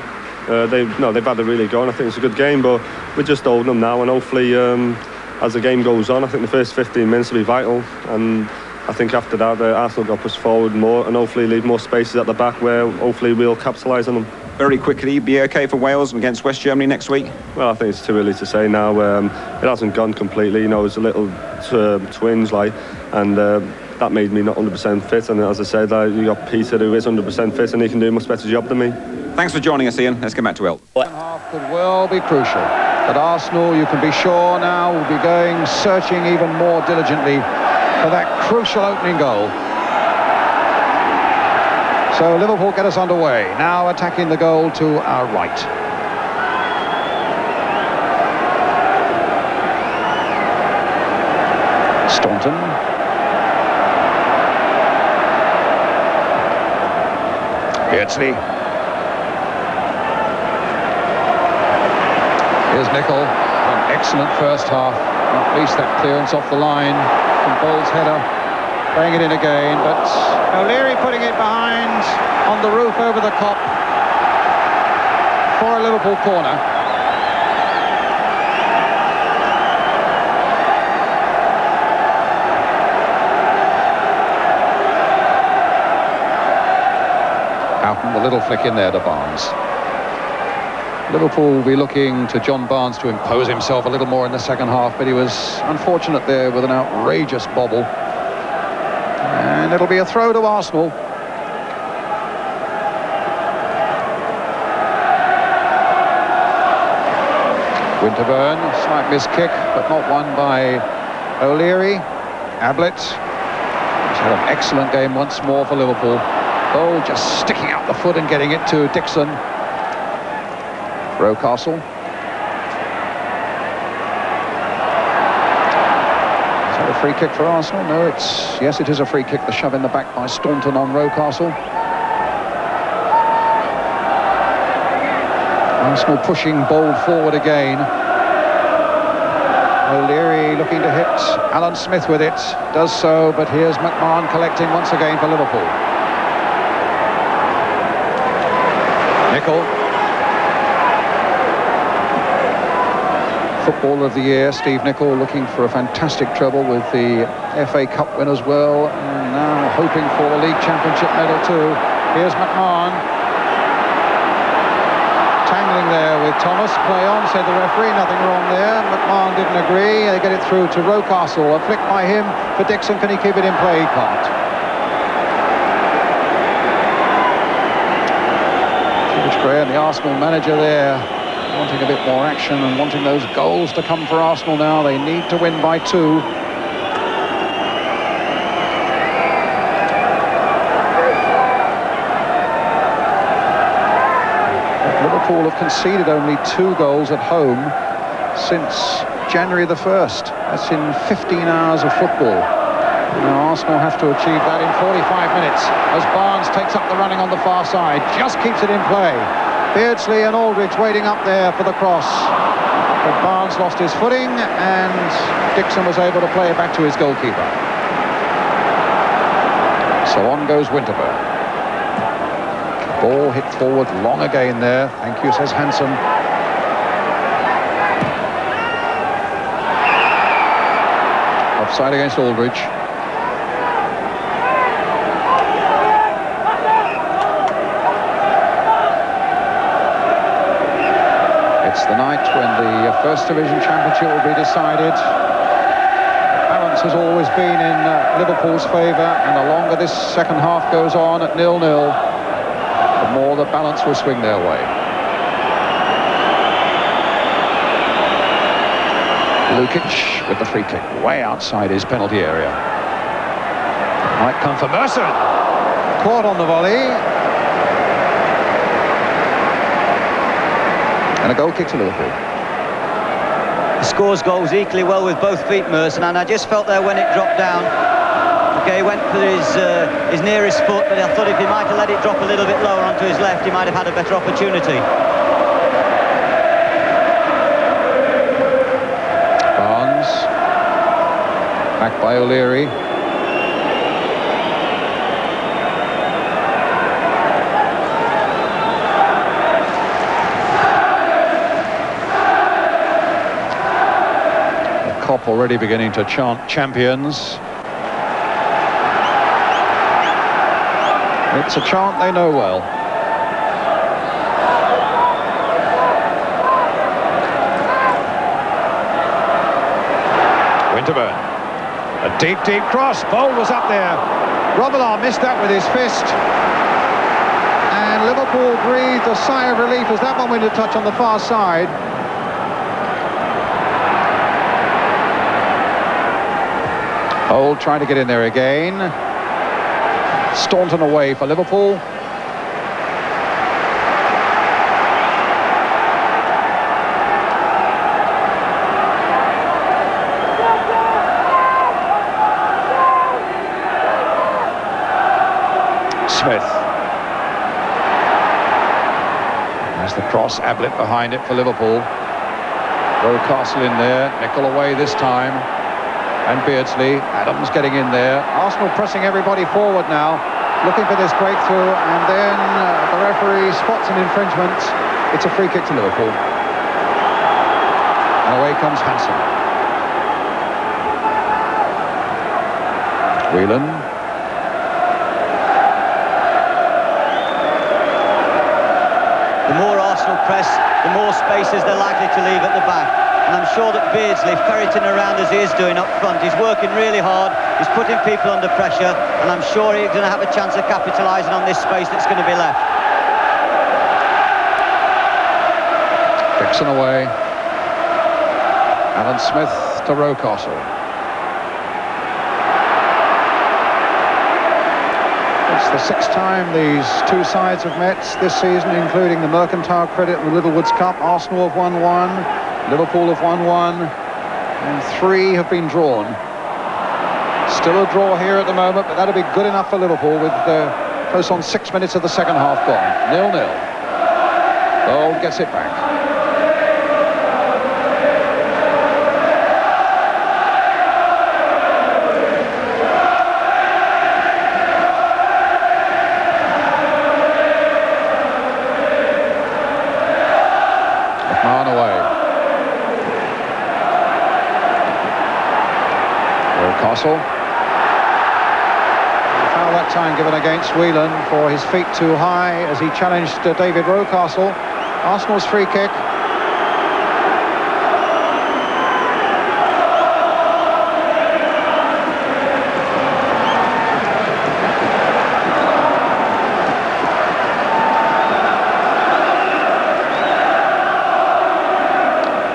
They've had a really go, and I think it's a good game, but we're just holding them now, and hopefully, as the game goes on, I think the first 15 minutes will be vital, and I think after that, Arsenal got pushed forward more, and hopefully leave more spaces at the back where hopefully we'll capitalise on them. Very quickly, be okay for Wales against West Germany next week? Well, I think it's too early to say now. It hasn't gone completely, you know, it's a little twinge, like, and that made me not 100% fit, and as I said, you got Peter who is 100% fit, and he can do a much better job than me. Thanks for joining us, Ian. Let's get back to El. Second half could well be crucial. But Arsenal, you can be sure now, will be going searching even more diligently for that crucial opening goal. So Liverpool get us underway. Now attacking the goal to our right. Staunton. Beardsley. Here's Nicol. An excellent first half. Not least that clearance off the line from Bowles' header. Playing it in again, but O'Leary putting it behind on the roof over the Kop for a Liverpool corner. Houghton, the little flick in there to Barnes. Liverpool will be looking to John Barnes to impose himself a little more in the second half, but he was unfortunate there with an outrageous bobble. And it'll be a throw to Arsenal. Winterburn, slight miss kick, but not won by O'Leary. Ablett, who's had an excellent game once more for Liverpool. Oh, just sticking out the foot and getting it to Dixon. Rocastle. Is that a free kick for Arsenal? No, yes, it is a free kick. The shove in the back by Staunton on Rocastle. Arsenal pushing bold forward again. O'Leary looking to hit Alan Smith with it. Does so, but here's McMahon collecting once again for Liverpool. Nicol. Footballer of the Year, Steve Nicol, looking for a fantastic treble with the FA Cup win as well, and now hoping for the League Championship medal too. Here's McMahon. Tangling there with Thomas. Play on, said the referee. Nothing wrong there. McMahon didn't agree. They get it through to Rocastle. A flick by him for Dixon. Can he keep it in play? He can't. George Graham, the Arsenal manager there, wanting a bit more action and wanting those goals to come for Arsenal now. They need to win by 2. Liverpool have conceded only 2 goals at home since January the 1st. That's in 15 hours of football. Now Arsenal have to achieve that in 45 minutes as Barnes takes up the running on the far side, just keeps it in play. Beardsley and Aldridge waiting up there for the cross. But Barnes lost his footing and Dixon was able to play it back to his goalkeeper. So on goes Winterburn. Ball hit forward long again there. Thank you, says Hansen. Offside against Aldridge. It's the night when the First Division Championship will be decided. Balance has always been in Liverpool's favour, and the longer this second half goes on at 0-0, the more the balance will swing their way. Lukic with the free kick, way outside his penalty area. Might come for Mercer. Caught on the volley. And a goal kick to Liverpool. He scores goals equally well with both feet, Merson, and I just felt there when it dropped down. Okay, he went for his nearest foot, but I thought if he might have let it drop a little bit lower onto his left, he might have had a better opportunity. Back by O'Leary. The Kop already beginning to chant champions. It's a chant they know well. Winterburn. A deep, deep cross. Bold was up there. Robillard missed that with his fist. And Liverpool breathed a sigh of relief as that one went to touch on the far side. Bold trying to get in there again. Staunton away for Liverpool. Smith. There's the cross, Ablett behind it for Liverpool. Rocastle in there, Nickel away this time. And Beardsley, Adams getting in there. Arsenal pressing everybody forward now, looking for this breakthrough, and then the referee spots an infringement. It's a free kick to Liverpool. And away comes Hansen. Whelan. The more Arsenal press, the more spaces they're likely to leave at the back. And I'm sure that Beardsley, ferreting around as he is doing up front, he's working really hard, he's putting people under pressure, and I'm sure he's going to have a chance of capitalising on this space that's going to be left. Dixon away. Alan Smith to Rocastle. It's the sixth time these two sides have met this season, including the Mercantile Credit and the Littlewoods Cup. Arsenal have won one, Liverpool have won one, and three have been drawn. Still a draw here at the moment, but that'll be good enough for Liverpool with close on 6 minutes of the second half gone. 0-0. Gold gets it back. Castle. Foul that time given against Whelan for his feet too high as he challenged David Rocastle. Arsenal's free kick.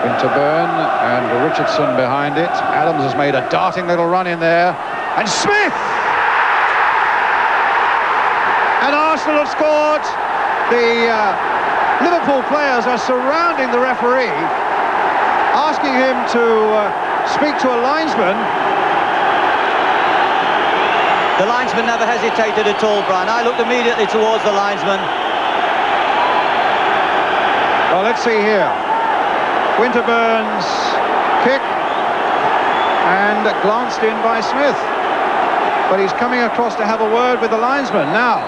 Winterburn and Richardson behind it. Adams has made a darting little run in there. And Smith! And Arsenal have scored. The Liverpool players are surrounding the referee, asking him to speak to a linesman. The linesman never hesitated at all, Brian. I looked immediately towards the linesman. Well, let's see here. Winterburn's kick and glanced in by Smith, but he's coming across to have a word with the linesman. Now,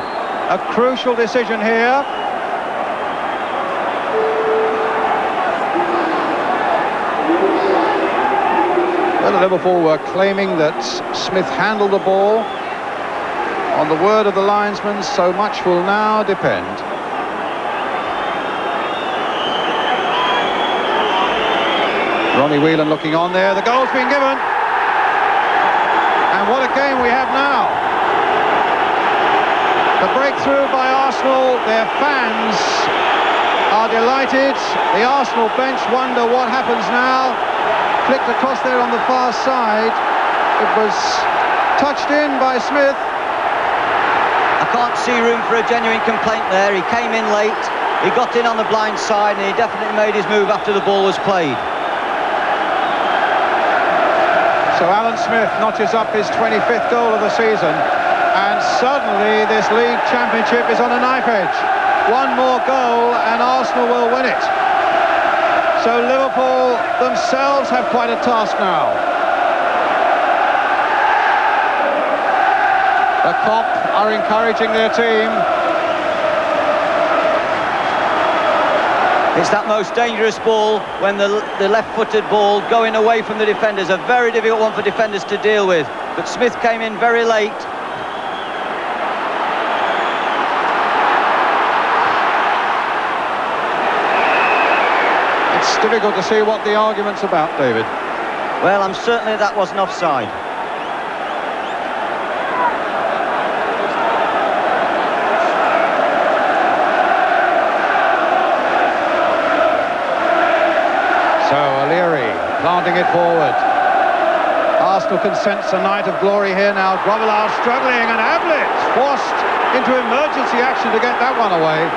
a crucial decision here. Well, Liverpool were claiming that Smith handled the ball. On the word of the linesman, so much will now depend. Ronnie Whelan looking on there. The goal's been given. And what a game we have now. The breakthrough by Arsenal. Their fans are delighted. The Arsenal bench wonder what happens now. Flicked across there on the far side. It was touched in by Smith. I can't see room for a genuine complaint there. He came in late. He got in on the blind side and he definitely made his move after the ball was played. So Alan Smith notches up his 25th goal of the season, and suddenly this league championship is on a knife edge. One more goal and Arsenal will win it. So Liverpool themselves have quite a task now. The Kop are encouraging their team. It's that most dangerous ball when the left-footed ball going away from the defenders. A very difficult one for defenders to deal with. But Smith came in very late. It's difficult to see what the argument's about, David. Well, I'm certainly that wasn't offside. So O'Leary planting it forward. Arsenal can sense a night of glory here now. Grobbelaar struggling, and Ablett forced into emergency action to get that one away.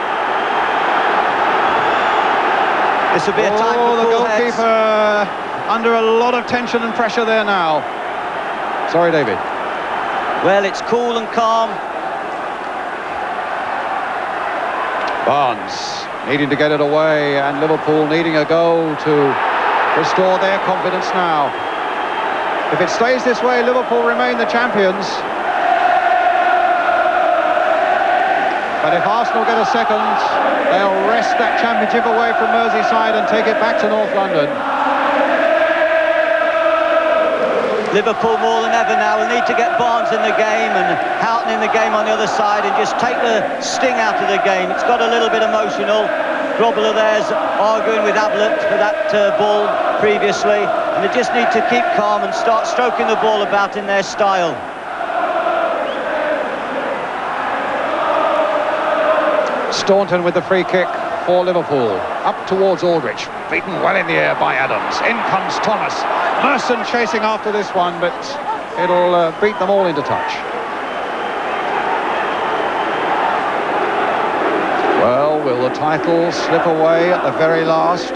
This will be a time for the cool goalkeeper under a lot of tension and pressure there now. Sorry, David. Well, it's cool and calm. Barnes needing to get it away, and Liverpool needing a goal to restore their confidence now. If it stays this way, Liverpool remain the champions. But if Arsenal get a second, they'll wrest that championship away from Merseyside and take it back to North London. Liverpool more than ever now will need to get Barnes in the game and Houghton in the game on the other side and just take the sting out of the game. It's got a little bit emotional. Grobbelaar there's arguing with Ablett for that ball previously, and they just need to keep calm and start stroking the ball about in their style. Staunton with the free kick for Liverpool. Up towards Aldrich. Beaten well in the air by Adams. In comes Thomas. Merson chasing after this one, but it'll beat them all into touch. Well, will the title slip away at the very last?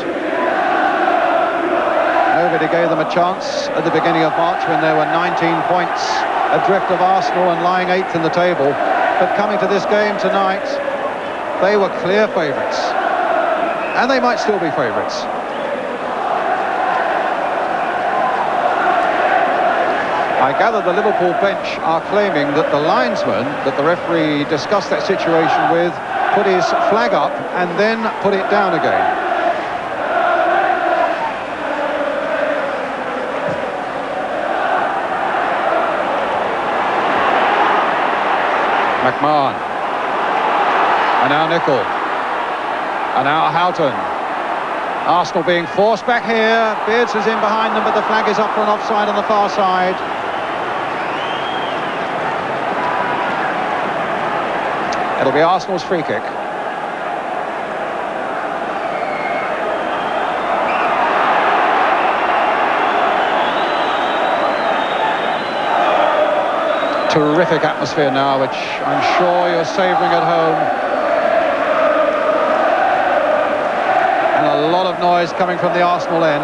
Nobody gave them a chance at the beginning of March when there were 19 points adrift of Arsenal and lying 8th in the table. But coming to this game tonight, they were clear favourites, and they might still be favourites. I gather the Liverpool bench are claiming that the linesman that the referee discussed that situation with put his flag up and then put it down again. McMahon. And now Nicol. And now Houghton. Arsenal being forced back here. Beards is in behind them, but the flag is up for an offside on the far side. It'll be Arsenal's free kick. Terrific atmosphere now, which I'm sure you're savouring at home. And a lot of noise coming from the Arsenal end.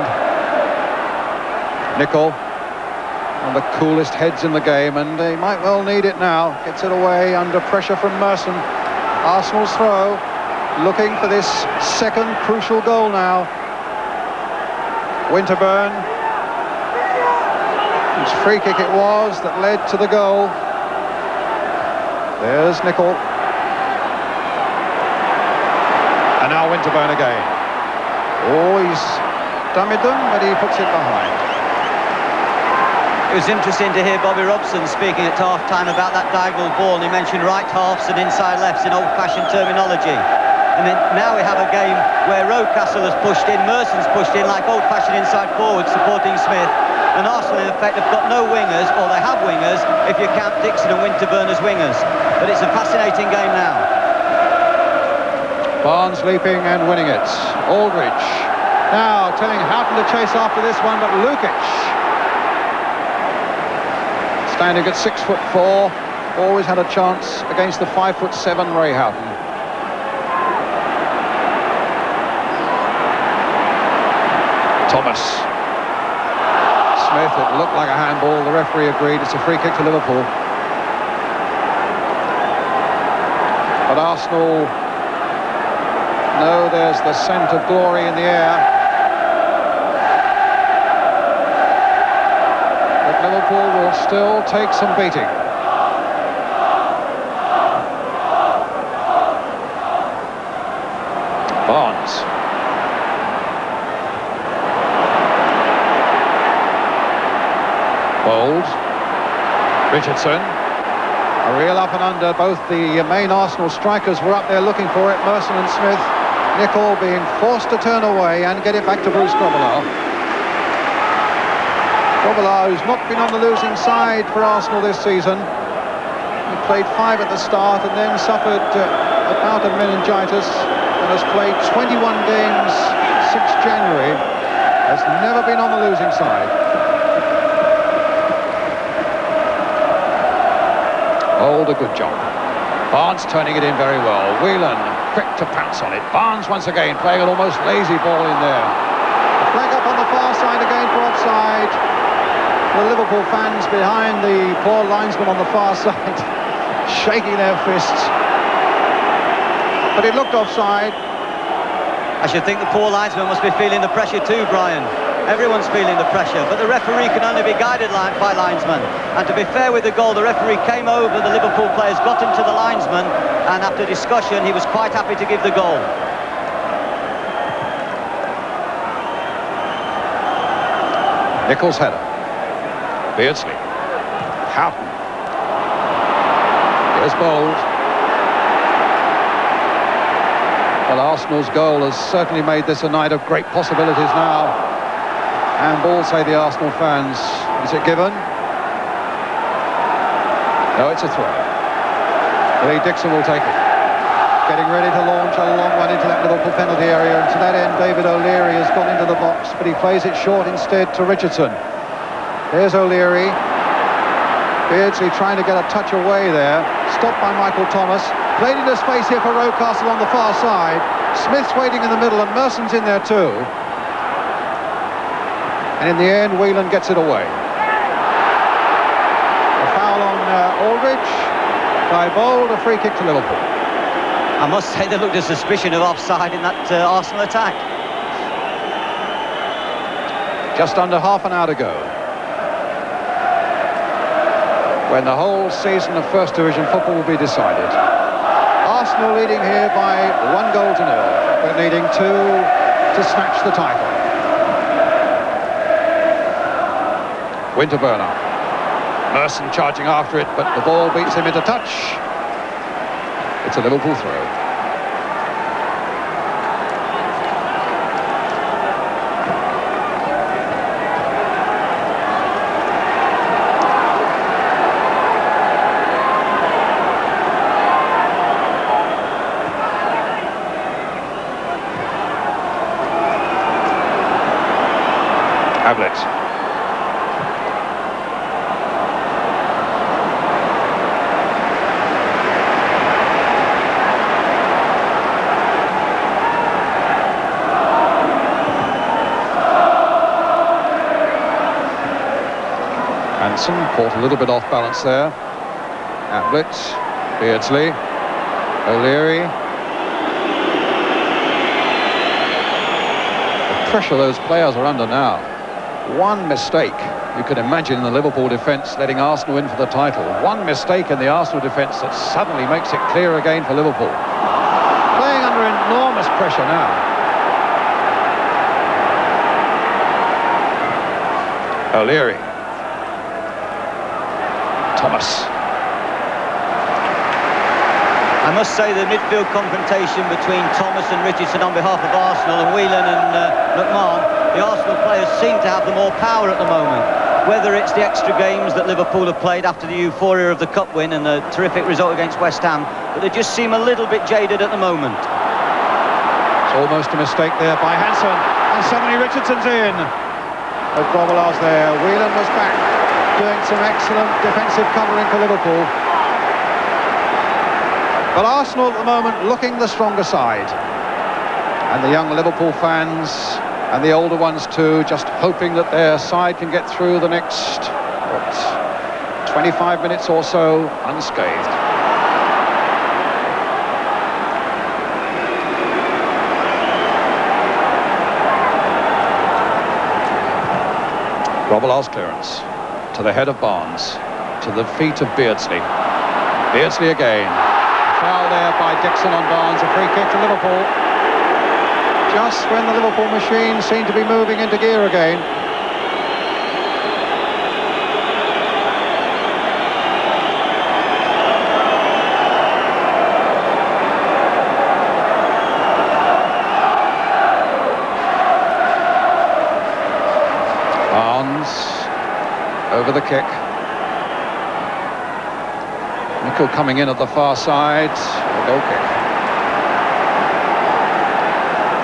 Nicol, one of the coolest heads in the game, and they might well need it now. Gets it away under pressure from Merson. Arsenal's throw, looking for this second crucial goal now. Winterburn. Whose free kick it was that led to the goal. There's Nicol. And now Winterburn again. Oh, he's dummied them, but he puts it behind. It was interesting to hear Bobby Robson speaking at half-time about that diagonal ball, and he mentioned right halves and inside lefts in old-fashioned terminology. And then now we have a game where Rocastle has pushed in, Merson's pushed in like old-fashioned inside forwards supporting Smith. And Arsenal, in effect, have got no wingers, or they have wingers, if you count Dixon and Winterburn as wingers. But it's a fascinating game now. Barnes leaping and winning it. Aldrich now telling Houghton to chase after this one, but Lukic, standing at 6'4", always had a chance against the 5'7" Ray Houghton. Thomas. Smith, it looked like a handball. The referee agreed. It's a free kick to Liverpool. But Arsenal know there's the scent of glory in the air. But Liverpool will still take some beating. Barnes. Bold. Richardson. A real up and under. Both the main Arsenal strikers were up there looking for it. Merson and Smith. Nicol being forced to turn away and get it back to Bruce Grobbelaar. Grobbelaar, who's not been on the losing side for Arsenal this season. He played 5 at the start and then suffered a bout of meningitis and has played 21 games since January. Has never been on the losing side. Hold a good job. Barnes turning it in very well. Whelan quick to pounce on it. Barnes once again playing an almost lazy ball in there. The flag up on the far side again for offside. The Liverpool fans behind the poor linesman on the far side shaking their fists. But it looked offside. I should think the poor linesman must be feeling the pressure too, Brian. Everyone's feeling the pressure, but the referee can only be guided by linesmen. And to be fair with the goal, the referee came over, the Liverpool players got him to the linesman, and after discussion, he was quite happy to give the goal. Nichols' header. Beardsley. Houghton. Here's Bold. Well, Arsenal's goal has certainly made this a night of great possibilities now. And ball, say the Arsenal fans. Is it given? No, it's a throw. Lee Dixon will take it. Getting ready to launch a long one into that Liverpool penalty area. And to that end, David O'Leary has gone into the box, but he plays it short instead to Richardson. There's O'Leary. Beardsley trying to get a touch away there. Stopped by Michael Thomas. Played into space here for Rocastle on the far side. Smith's waiting in the middle and Merson's in there too. And in the end, Whelan gets it away. A foul on Aldridge by Bold, a free kick to Liverpool. I must say there looked a suspicion of offside in that Arsenal attack. Just under half an hour to go. When the whole season of First Division football will be decided. Arsenal leading here by 1-0. But needing 2 to snatch the title. Winterburner. Merson charging after it, but the ball beats him into touch. It's a Liverpool throw. Ablett. Hanson caught a little bit off balance there. Ablett, Beardsley, O'Leary. The pressure those players are under now. One mistake, you could imagine, in the Liverpool defence letting Arsenal in for the title. One mistake in the Arsenal defence that suddenly makes it clear again for Liverpool. Playing under enormous pressure now. O'Leary. Thomas. I must say the midfield confrontation between Thomas and Richardson on behalf of Arsenal and Whelan and McMahon, the Arsenal players seem to have the more power at the moment. Whether it's the extra games that Liverpool have played after the euphoria of the cup win and the terrific result against West Ham, but they just seem a little bit jaded at the moment. It's almost a mistake there by Hanson, and suddenly Richardson's in. But Grobbelaar's there. Whelan was back, doing some excellent defensive covering for Liverpool. But Arsenal at the moment looking the stronger side. And the young Liverpool fans and the older ones too, just hoping that their side can get through the next, 25 minutes or so unscathed. Grobbelaar's clearance to the head of Barnes, to the feet of Beardsley. Beardsley again. Foul there by Dixon on Barnes, a free kick to Liverpool. just when the Liverpool machine seemed to be moving into gear again. Over the kick. Nicol coming in at the far side. A goal kick.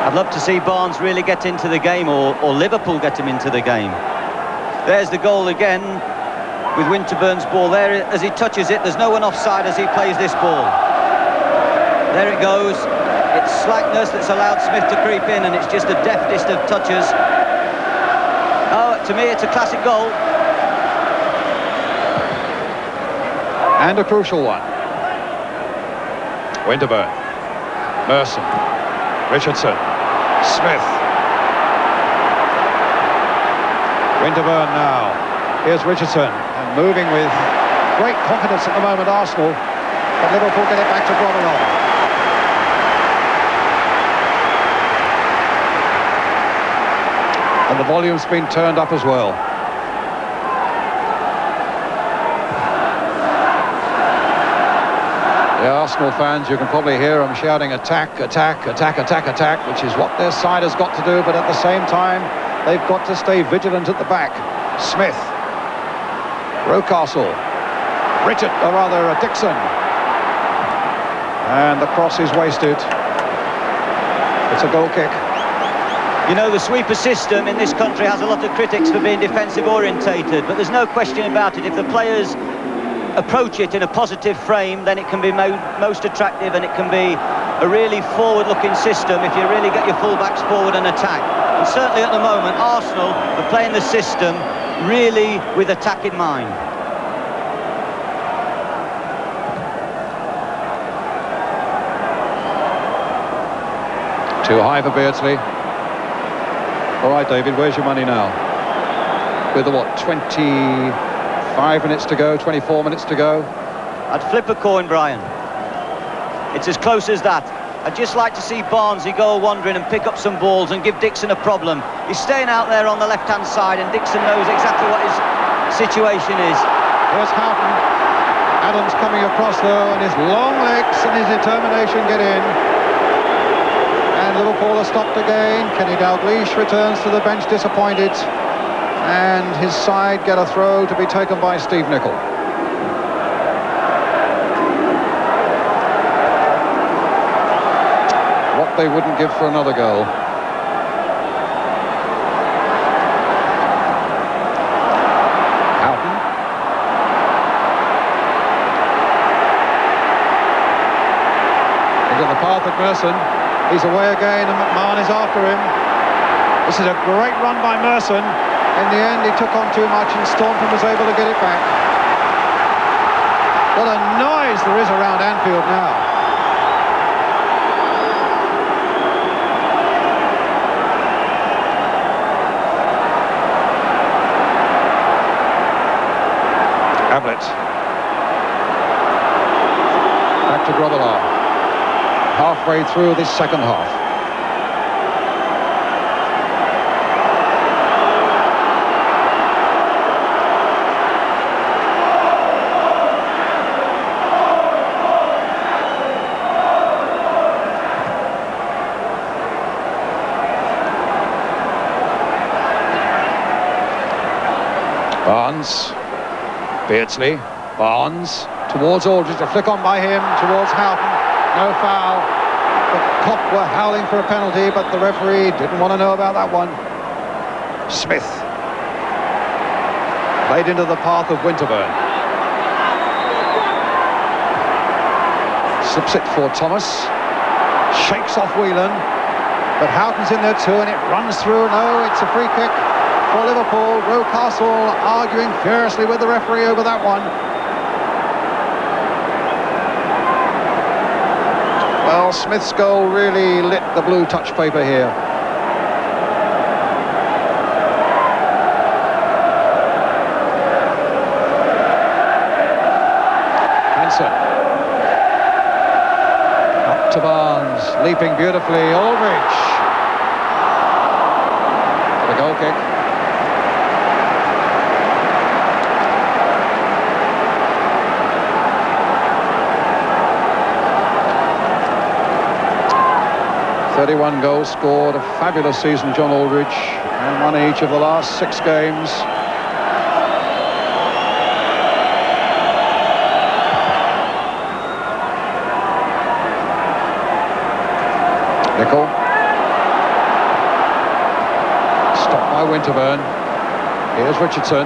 I'd love to see Barnes really get into the game, or Liverpool get him into the game. There's the goal again with Winterburn's ball there. As he touches it, there's no one offside as he plays this ball. There it goes. It's slackness that's allowed Smith to creep in, and it's just the deftest of touches. Oh, to me, it's a classic goal. And a crucial one. Winterburn, Merson, Richardson, Smith. Winterburn now. Here's Richardson, and moving with great confidence at the moment, Arsenal. But Liverpool get it back to Grobbelaar. And the volume's been turned up as well. The Arsenal fans, you can probably hear them shouting attack, attack, attack, attack, attack, which is what their side has got to do, but at the same time, they've got to stay vigilant at the back. Smith, Rocastle, Dixon. And the cross is wasted. It's a goal kick. You know, the sweeper system in this country has a lot of critics for being defensive orientated, but there's no question about it. If the players approach it in a positive frame, then it can be most attractive, and it can be a really forward-looking system if you really get your full-backs forward and attack. And certainly at the moment, Arsenal are playing the system really with attack in mind. Too high for Beardsley. All right, David, where's your money now? With the, what, 25 minutes to go, 24 minutes to go? I'd flip a coin, Brian. It's as close as that. I'd just like to see Barnsley go wandering and pick up some balls and give Dixon a problem. He's staying out there on the left-hand side, and Dixon knows exactly what his situation is. Here's Houghton. Adams coming across though, and his long legs and his determination get in. And Liverpool are stopped again. Kenny Dalglish returns to the bench disappointed. And his side get a throw to be taken by Steve Nicol. What they wouldn't give for another goal. Houghton. Into the path of Merson. He's away again, and McMahon is after him. This is a great run by Merson. In the end, he took on too much, and Staunton was able to get it back. What a noise there is around Anfield now. Ablett. Back to Grobbelaar. Halfway through this second half. Barnes, Beardsley, Barnes towards Aldridge, a flick on by him towards Houghton, no foul. The Kop were howling for a penalty, but the referee didn't want to know about that one. Smith played into the path of Winterburn. Slips it for Thomas, shakes off Whelan, but Houghton's in there too, and it runs through. No, it's a free kick for Liverpool. Rocastle arguing furiously with the referee over that one. Well, Smith's goal really lit the blue touch paper here. Hansen. Up to Barnes, leaping beautifully. Aldridge. goal kick. ...31 goals scored, a fabulous season, John Aldridge, and won each of the last 6 games. Nicol. Stopped by Winterburn. Here's Richardson.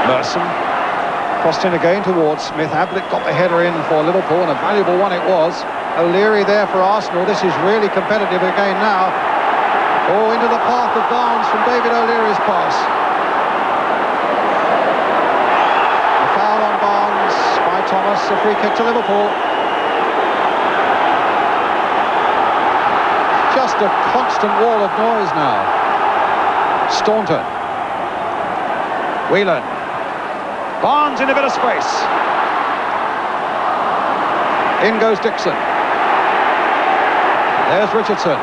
Merson. Crossed in again towards Smith. Ablett got the header in for Liverpool, and a valuable one it was. O'Leary there for Arsenal. This is really competitive again now. Oh, into the path of Barnes from David O'Leary's pass. A foul on Barnes by Thomas. A free kick to Liverpool. Just a constant wall of noise now. Staunton. Whelan. Barnes in a bit of space. In goes Dixon. There's Richardson.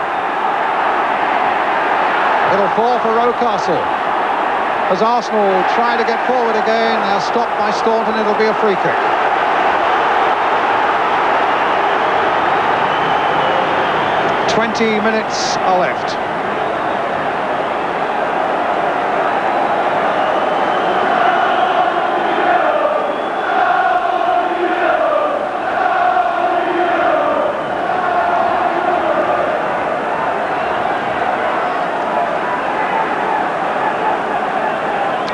It'll fall for Rocastle. As Arsenal try to get forward again, they're stopped by Staunton. It'll be a free kick. "20 minutes are left.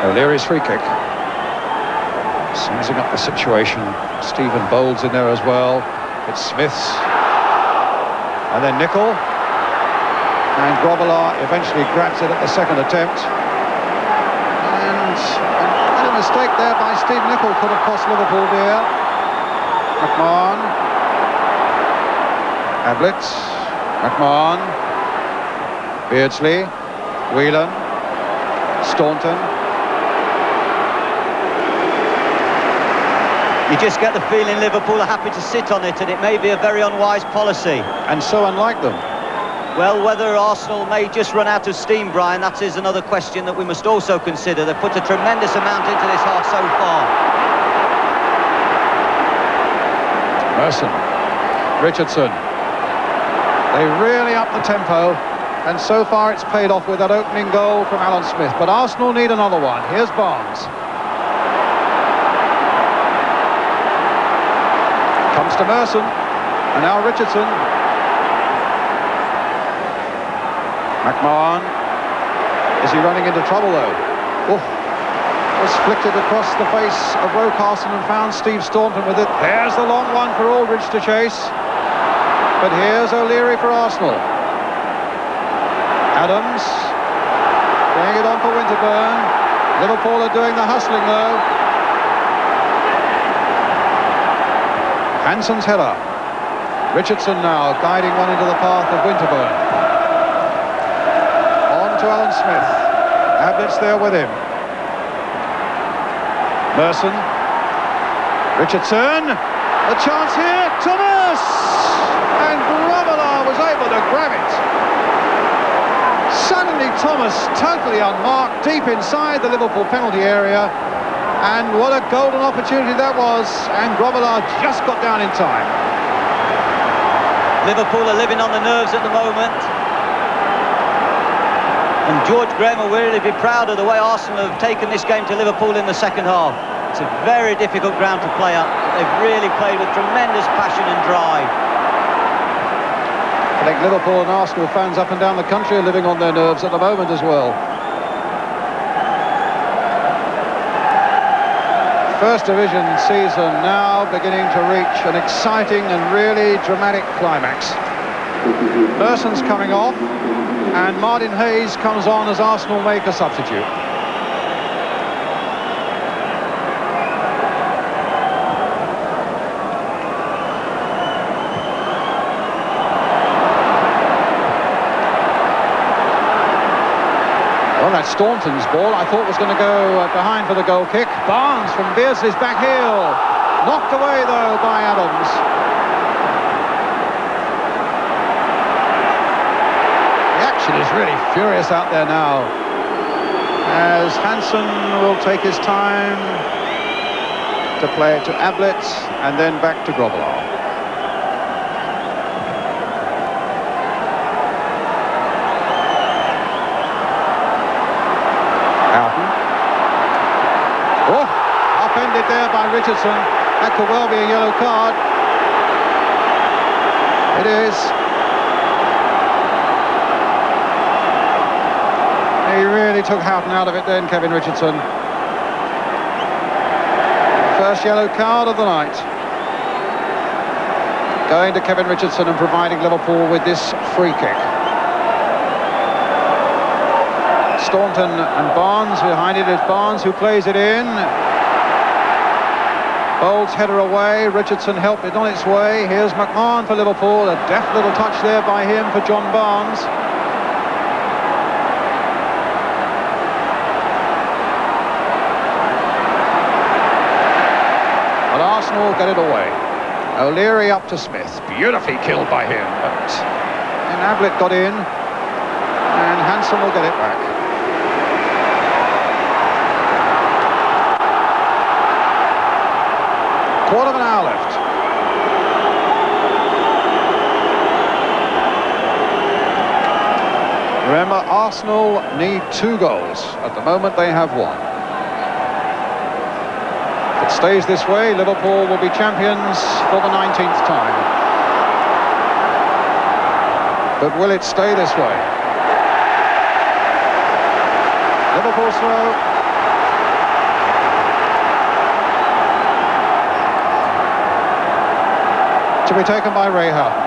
O'Leary's free kick. Sizing up the situation. Stephen Bowles in there as well. It's Smith's. And then Nicol. And Grobbelaar eventually grabs it at the second attempt. And a mistake there by Steve Nicol could have cost Liverpool dear. McMahon. Ablett. McMahon. Beardsley. Whelan. Staunton. You just get the feeling Liverpool are happy to sit on it, and it may be a very unwise policy. And so unlike them. Well, whether Arsenal may just run out of steam, Brian, that is another question that we must also consider. They've put a tremendous amount into this half so far. Merson. Richardson. They really up the tempo, and so far it's paid off with that opening goal from Alan Smith. But Arsenal need another one. Here's Barnes. Comes to Merson, and now Richardson. McMahon. Is he running into trouble though? Oof. Was flicked it across the face of Rocastle and found Steve Staunton with it. There's the long one for Aldridge to chase. But here's O'Leary for Arsenal. Adams. Playing it on for Winterburn. Liverpool are doing the hustling though. Hanson's header. Richardson now guiding one into the path of Winterburn. On to Alan Smith. Ablett's there with him. Merson. Richardson. A chance here. Thomas! And Grobbelaar was able to grab it. Suddenly Thomas totally unmarked deep inside the Liverpool penalty area. And what a golden opportunity that was, and Grobbelaar just got down in time. Liverpool are living on the nerves at the moment. And George Graham will really be proud of the way Arsenal have taken this game to Liverpool in the second half. It's a very difficult ground to play at. They've really played with tremendous passion and drive. I think Liverpool and Arsenal fans up and down the country are living on their nerves at the moment as well. First Division season now beginning to reach an exciting and really dramatic climax. Merson's coming off, and Martin Hayes comes on as Arsenal make a substitute. Well, that's Staunton's ball. I thought was going to go behind for the goal kick. Barnes from Beardsley's back heel. Knocked away, though, by Adams. he's really furious out there now, as Hansen will take his time to play it to Ablett and then back to Grobbelaar. Houghton. Oh, upended there by Richardson. That could well be a yellow card. It is. He really took Houghton out of it then, Kevin Richardson. First yellow card of the night. Going to Kevin Richardson and providing Liverpool with this free kick. Staunton and Barnes, behind it is Barnes who plays it in. Bowles header away, Richardson helped it on its way. Here's McMahon for Liverpool, a deft little touch there by him for John Barnes. But Arsenal get it away. O'Leary up to Smith, beautifully killed by him, but then Ablett got in, and Hansen will get it back. Quarter of an hour left. Remember, Arsenal need 2 goals. At the moment, they have 1. If it stays this way, Liverpool will be champions for the 19th time. But will it stay this way? Liverpool's throw. To be taken by Ray Houghton.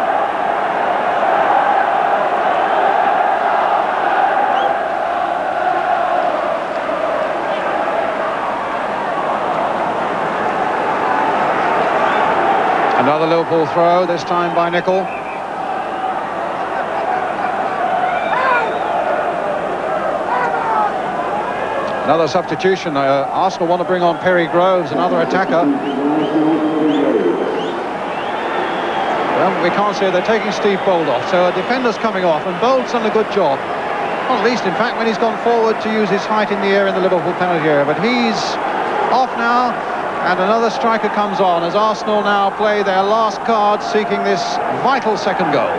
Another Liverpool throw, this time by Nicol. Another substitution. Arsenal want to bring on Perry Groves, another attacker. Well, we can't say they're taking Steve Bold off, so a defender's coming off, and Bold's done a good job. Not least, in fact, when he's gone forward to use his height in the air in the Liverpool penalty area. But he's off now, and another striker comes on as Arsenal now play their last card, seeking this vital second goal.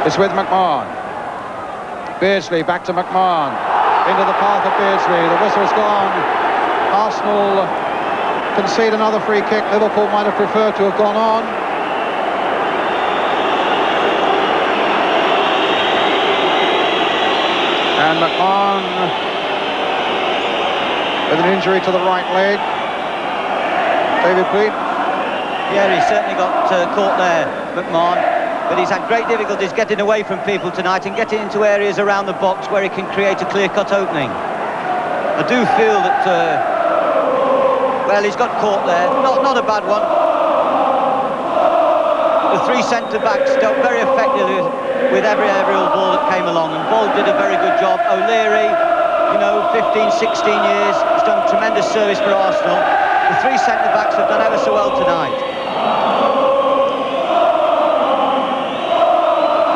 It's with McMahon. Beardsley back to McMahon. Into the path of Beardsley. The whistle's gone. Arsenal concede another free kick. Liverpool might have preferred to have gone on. And McMahon with an injury to the right leg. David Pleat. Yeah, he's certainly got caught there, McMahon. But he's had great difficulties getting away from people tonight and getting into areas around the box where he can create a clear-cut opening. I do feel that, well, he's got caught there. Not a bad one. The 3 centre-backs dealt very effectively with every aerial ball that came along, and Bold did a very good job. O'Leary, you know, 15, 16 years, has done tremendous service for Arsenal. The 3 centre-backs have done ever so well tonight.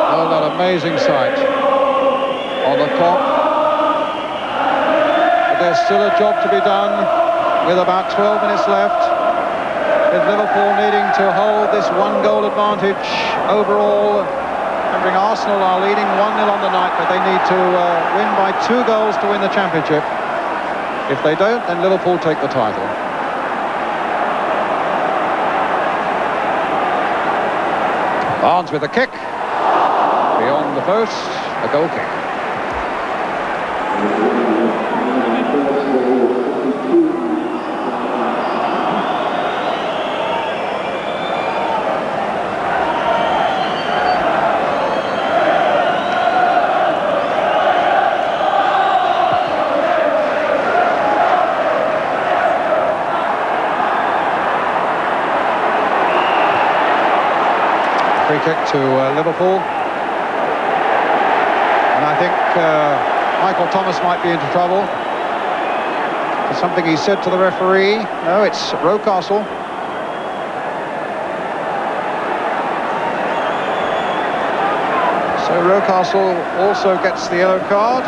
Oh, that amazing sight on the clock. But there's still a job to be done with about 12 minutes left, with Liverpool needing to hold this 1-goal advantage overall. Remembering Arsenal are leading 1-0 on the night, but they need to win by 2 goals to win the championship. If they don't, then Liverpool take the title. Barnes with a kick. Beyond the post, a goal kick. Free kick to Liverpool. And I think Michael Thomas might be into trouble. For something he said to the referee. No, it's Rocastle. So Rocastle also gets the yellow card.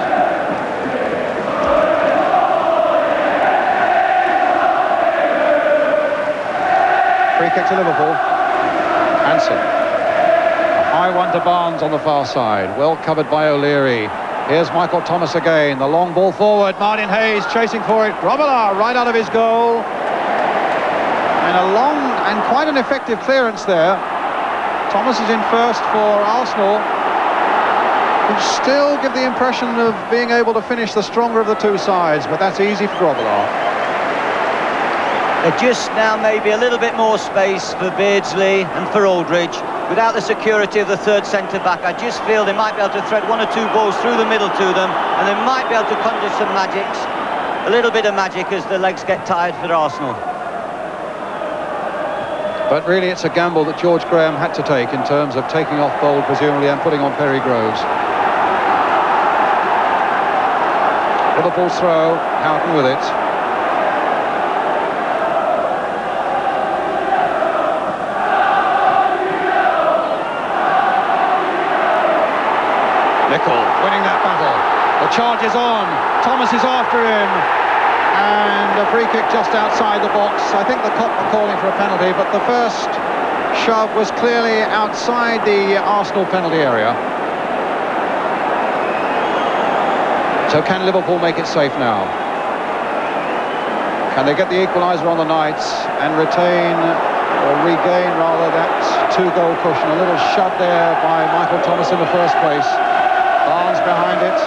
Free kick to Liverpool. Hansen. A high one to Barnes on the far side. Well covered by O'Leary. Here's Michael Thomas again. The long ball forward. Martin Hayes chasing for it. Grobbelaar right out of his goal. And a long and quite an effective clearance there. Thomas is in first for Arsenal, which still give the impression of being able to finish the stronger of the two sides, but that's easy for Grobbelaar. Just now maybe a little bit more space for Beardsley and for Aldridge. Without the security of the third centre-back, I just feel they might be able to thread one or two balls through the middle to them, and they might be able to conjure some magics, a little bit of magic as the legs get tired for Arsenal. But really it's a gamble that George Graham had to take in terms of taking off Bold, presumably, and putting on Perry Groves. Liverpool's throw, Houghton with it. Nicol winning that battle. The charge is on. Thomas is after him. And a free kick just outside the box. I think the cop were calling for a penalty, but the first shove was clearly outside the Arsenal penalty area. So can Liverpool make it safe now? Can they get the equaliser on the night and retain, or regain rather, that two-goal cushion? A little shove there by Michael Thomas in the first place. Barnes behind it.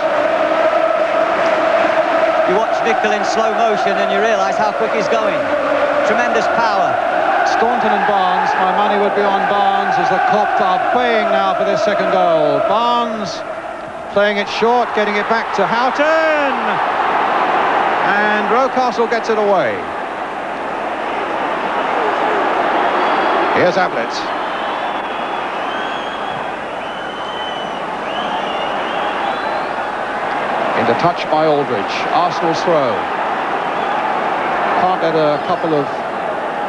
You watch Nicol in slow motion and you realise how quick he's going. Tremendous power. Staunton and Barnes, my money would be on Barnes, as the Cops are baying now for their second goal. Barnes playing it short, getting it back to Houghton. And Rocastle gets it away. Here's Ablett. Into touch by Aldridge. Arsenal's throw. Can't let a couple of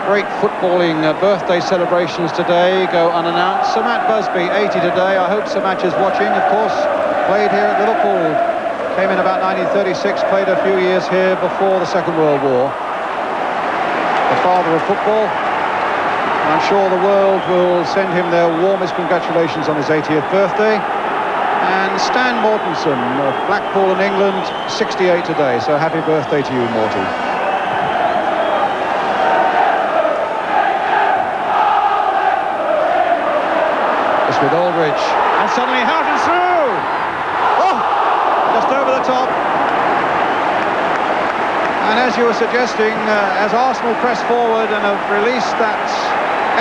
great footballing birthday celebrations today go unannounced. Sir Matt Busby, 80 today. I hope Sir Matt is watching. Of course, played here at Liverpool. Came in about 1936, played a few years here before the Second World War. The father of football. I'm sure the world will send him their warmest congratulations on his 80th birthday. And Stan Mortensen of Blackpool in England, 68 today, so happy birthday to you, Morty. It's with Aldridge, and suddenly Houghton's through! Oh! Just over the top. And as you were suggesting, as Arsenal press forward and have released that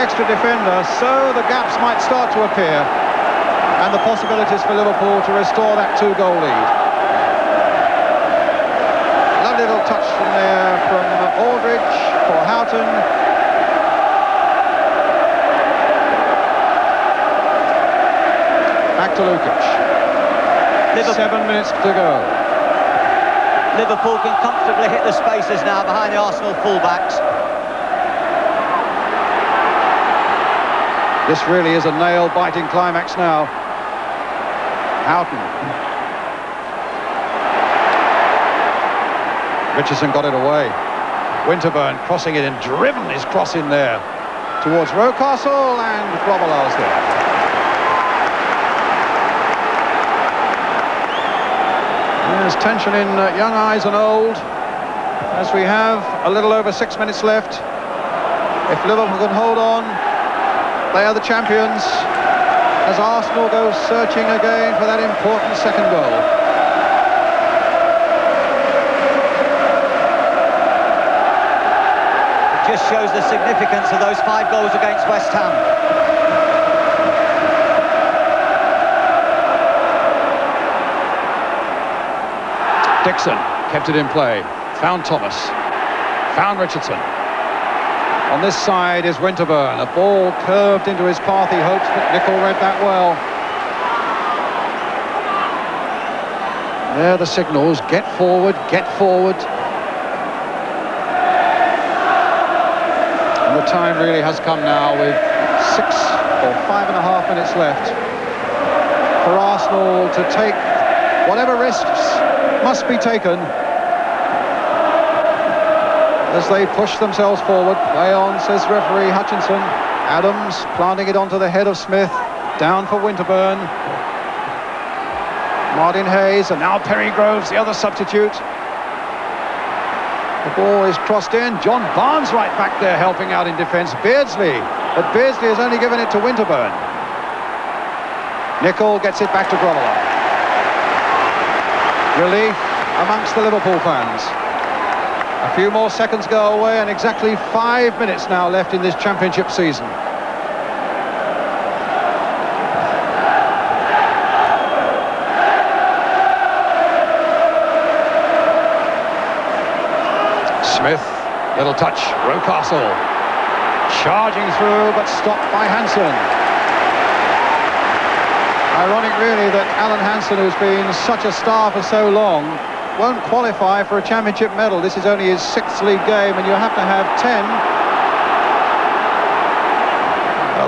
extra defender, so the gaps might start to appear, and the possibilities for Liverpool to restore that two-goal lead. Lovely little touch from there from Aldridge for Houghton. Back to Lukic. 7 minutes to go. Liverpool can comfortably hit the spaces now behind the Arsenal fullbacks. This really is a nail-biting climax now. Houghton. Richardson got it away. Winterburn crossing it and driven his cross in there towards Rocastle, and Grobbelaar's there. There's tension in young eyes and old, as we have a little over 6 minutes left. If Liverpool can hold on, they are the champions, as Arsenal goes searching again for that important second goal. It just shows the significance of those 5 goals against West Ham. Dixon kept it in play, found Thomas, found Richardson. On this side is Winterburn. A ball curved into his path, he hopes, but Nicol read that well. There are the signals. Get forward, get forward. And the time really has come now with 6 or 5.5 minutes left. for Arsenal to take whatever risks must be taken as they push themselves forward. Play on, says referee Hutchinson. Adams planting it onto the head of Smith. Down for Winterburn. Martin Hayes, and now Perry Groves, the other substitute. The ball is crossed in. John Barnes right back there helping out in defence. Beardsley, but Beardsley has only given it to Winterburn. Nicol gets it back to Grobbelaar. Relief amongst the Liverpool fans. A few more seconds go away and exactly 5 minutes now left in this championship season. Smith, little touch, Rocastle. Charging through, but stopped by Hansen. Ironic really that Alan Hansen, who's been such a star for so long, won't qualify for a championship medal. This is only his 6th league game and you have to have 10.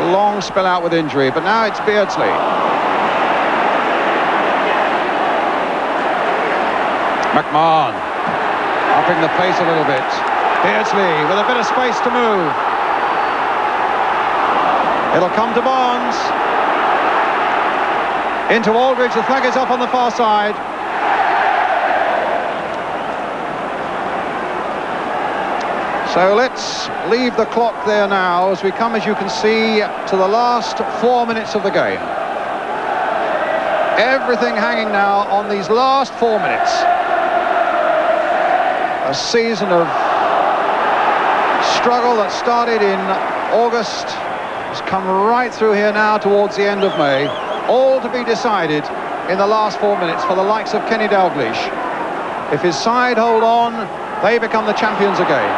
A long spell out with injury, but now it's Beardsley. McMahon upping the pace a little bit. Beardsley with a bit of space to move. It'll come to Barnes. Into Aldridge, the flag is up on the far side. So let's leave the clock there now as we come, as you can see, to the last 4 minutes of the game. Everything hanging now on these last 4 minutes. A season of struggle that started in August has come right through here now towards the end of May. All to be decided in the last 4 minutes for the likes of Kenny Dalglish. If his side hold on, they become the champions again.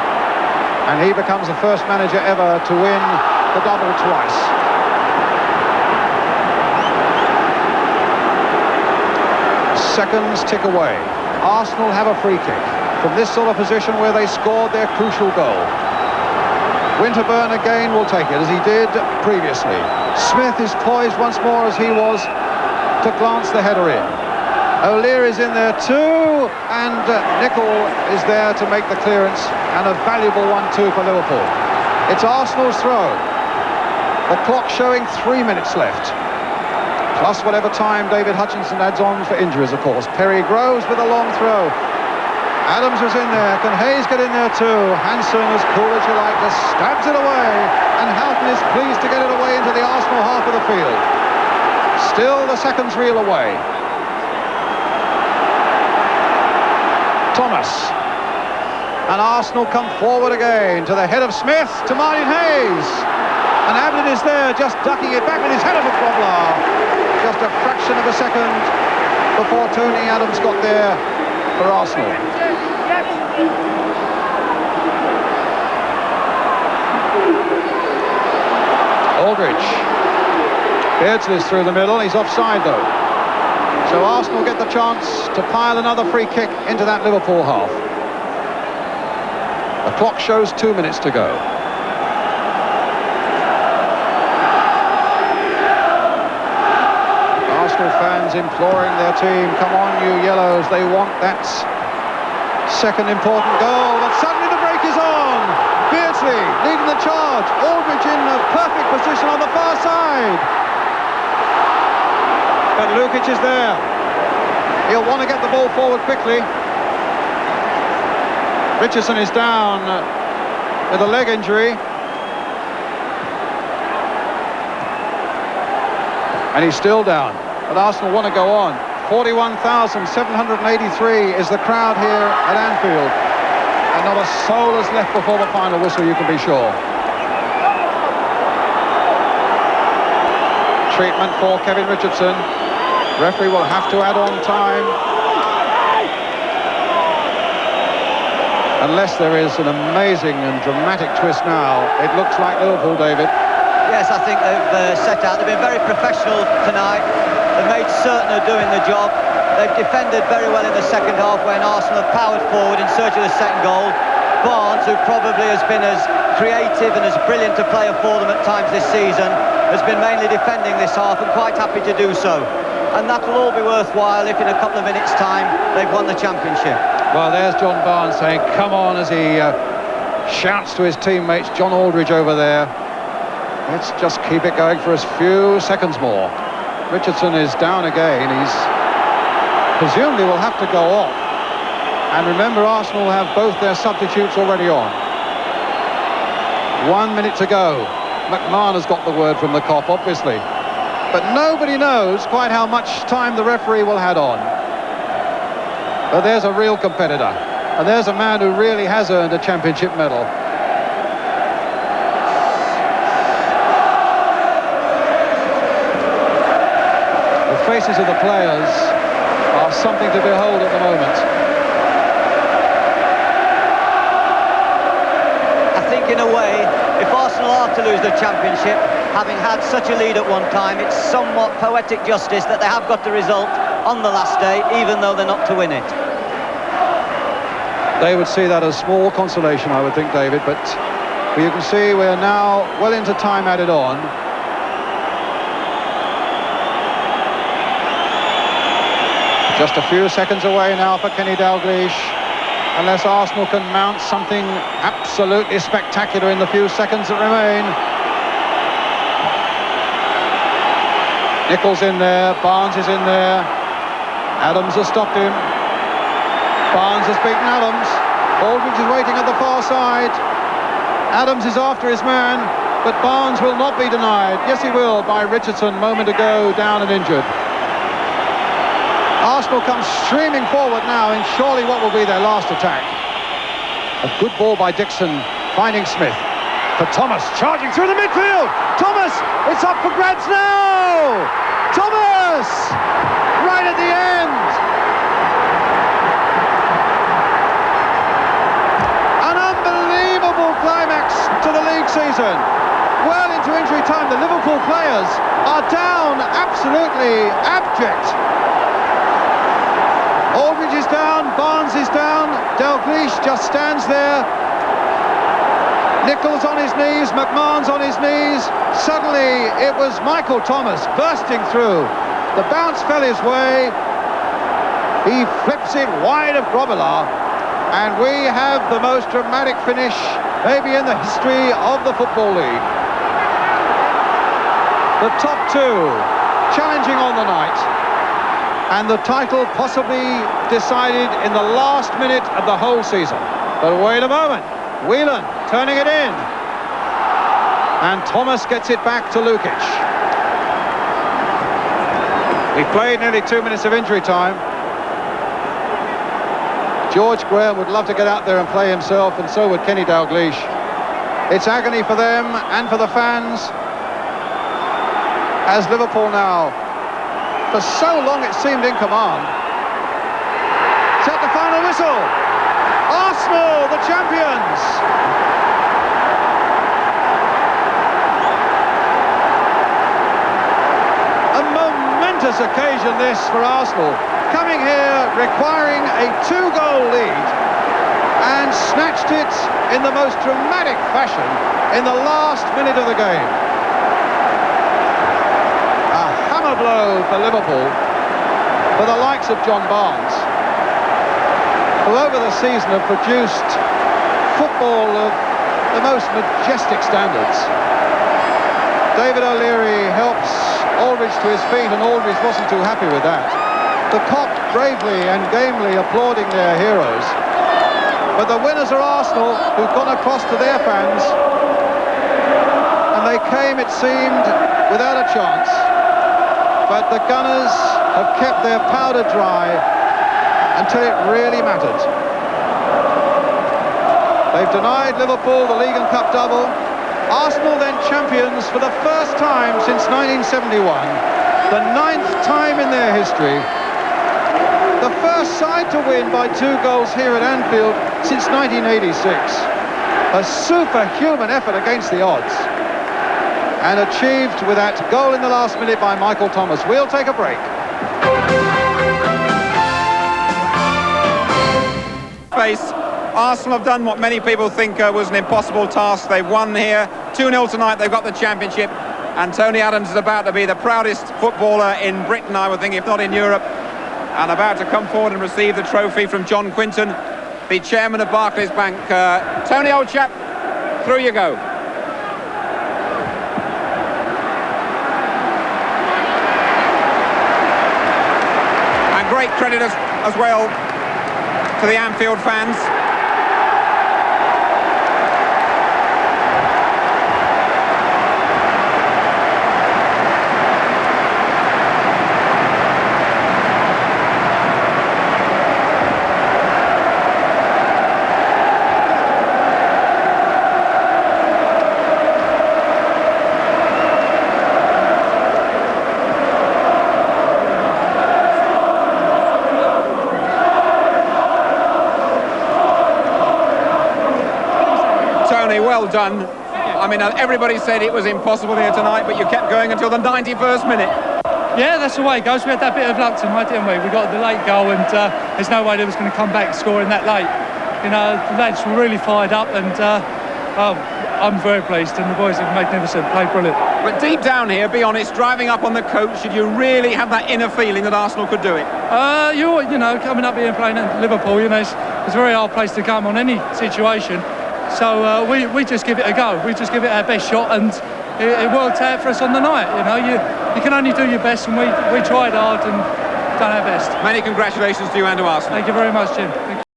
And he becomes the first manager ever to win the double twice. Seconds tick away. Arsenal have a free kick from this sort of position where they scored their crucial goal. Winterburn again will take it, as he did previously. Smith is poised once more, as he was, to glance the header in. O'Leary is in there too, and Nicol is there to make the clearance, and a valuable one too for Liverpool. It's Arsenal's throw. The clock showing 3 minutes left, plus whatever time David Hutchinson adds on for injuries, of course. Perry Groves with a long throw. Adams was in there. Can Hayes get in there too? Hansen, as cool as you like, just stabs it away, and Houghton is pleased to get it away into the Arsenal half of the field. Still the seconds reel away. Thomas. And Arsenal come forward again to the head of Smith, to Martin Hayes. And Ablett is there, just ducking it back with his header for Grobbelaar. Just a fraction of a second before Tony Adams got there for Arsenal. Aldridge. Beardsley's through the middle, he's offside though. So Arsenal get the chance to pile another free kick into that Liverpool half. The clock shows 2 minutes to go. Arsenal fans imploring their team, come on you yellows, they want that second important goal, but suddenly the break is on. Beardsley leading the charge. Aldridge in a perfect position on the far side. But Lukic is there. He'll want to get the ball forward quickly. Richardson is down with a leg injury. And he's still down. But Arsenal want to go on. 41,783 is the crowd here at Anfield. And not a soul is left before the final whistle, you can be sure. Treatment for Kevin Richardson. Referee will have to add on time. Unless there is an amazing and dramatic twist now. It looks like Liverpool, David. Yes, I think they've set out. They've been very professional tonight. They've made certain of doing the job. They've defended very well in the second half when Arsenal have powered forward in search of the second goal. Barnes, who probably has been as creative and as brilliant a player for them at times this season, has been mainly defending this half and quite happy to do so. and that'll all be worthwhile if in a couple of minutes' time they've won the championship. Well, there's John Barnes saying, come on, as he shouts to his teammates, John Aldridge over there. Let's just keep it going for a few seconds more. Richardson is down again. He's presumably will have to go off. And remember, Arsenal have both their substitutes already on. 1 minute to go. McMahon has got the word from the cop, obviously. But nobody knows quite how much time the referee will have on. But there's a real competitor. And there's a man who really has earned a championship medal. The faces of the players are something to behold at the moment. I think in a way, if Arsenal are to lose the championship, having had such a lead at one time, it's somewhat poetic justice that they have got the result on the last day, even though they're not to win it. They would see that as small consolation, I would think, David, but you can see we're now well into time added on. Just a few seconds away now for Kenny Dalglish, unless Arsenal can mount something absolutely spectacular in the few seconds that remain. Nichols in there, Barnes is in there, Adams has stopped him. Barnes has beaten Adams. Aldridge is waiting at the far side. Adams is after his man, but Barnes will not be denied. Yes, he will, by Richardson, moment ago, down and injured. Arsenal comes streaming forward now in surely what will be their last attack. A good ball by Dixon, finding Smith. For Thomas, charging through the midfield. Thomas, it's up for grabs now! Thomas! Right at the end! Climax to the league season. Well into injury time, the Liverpool players are down, absolutely abject. Aldridge is down, Barnes is down, Dalglish just stands there. Nichols on his knees, McMahon's on his knees. Suddenly it was Michael Thomas bursting through. The bounce fell his way. He flips it wide of Grobbelaar, and we have the most dramatic finish maybe in the history of the Football League. The top two challenging on the night, and the title possibly decided in the last minute of the whole season. But wait a moment, Whelan turning it in, and Thomas gets it back to Lukic. We played nearly 2 minutes of injury time. George Graham would love to get out there and play himself, and so would Kenny Dalglish. It's agony for them and for the fans, as Liverpool now, for so long it seemed in command, set the final whistle. Arsenal, the champions! A momentous occasion this for Arsenal, coming here requiring a 2-goal lead, and snatched it in the most dramatic fashion in the last minute of the game. A hammer blow for Liverpool, for the likes of John Barnes, who over the season have produced football of the most majestic standards. David O'Leary helps Aldridge to his feet, and Aldridge wasn't too happy with that. The Kop bravely and gamely applauding their heroes. But the winners are Arsenal, who've gone across to their fans. And they came, it seemed, without a chance. But the Gunners have kept their powder dry until it really mattered. They've denied Liverpool the League and Cup double. Arsenal then champions for the first time since 1971. The 9th time in their history. The first side to win by 2 goals here at Anfield since 1986. A superhuman effort against the odds, and achieved with that goal in the last minute by Michael Thomas. We'll take a break. Arsenal have done what many people think was an impossible task. They've won here 2-0 tonight. They've got the championship, And Tony Adams is about to be the proudest footballer in Britain, I would think, if not in Europe, and about to come forward and receive the trophy from John Quinton, the chairman of Barclays Bank. Tony, old chap, through you go. And great credit as well to the Anfield fans. Well done. I mean, everybody said it was impossible here tonight, but you kept going until the 91st minute. Yeah, that's the way it goes. We had that bit of luck tonight, didn't we? We got the late goal, and there's no way they was going to come back scoring that late. You know, the lads were really fired up, and I'm very pleased, and the boys are magnificent, played brilliant. But deep down here, be honest, driving up on the coach, should you really have that inner feeling that Arsenal could do it? You know, coming up here and playing at Liverpool, you know, it's a very hard place to come on any situation. So we just give it a go. We just give it our best shot, and it worked out for us on the night. You know, you can only do your best, and we tried hard and done our best. Many congratulations to you and to Arsenal. Thank you very much, Jim. Thank you.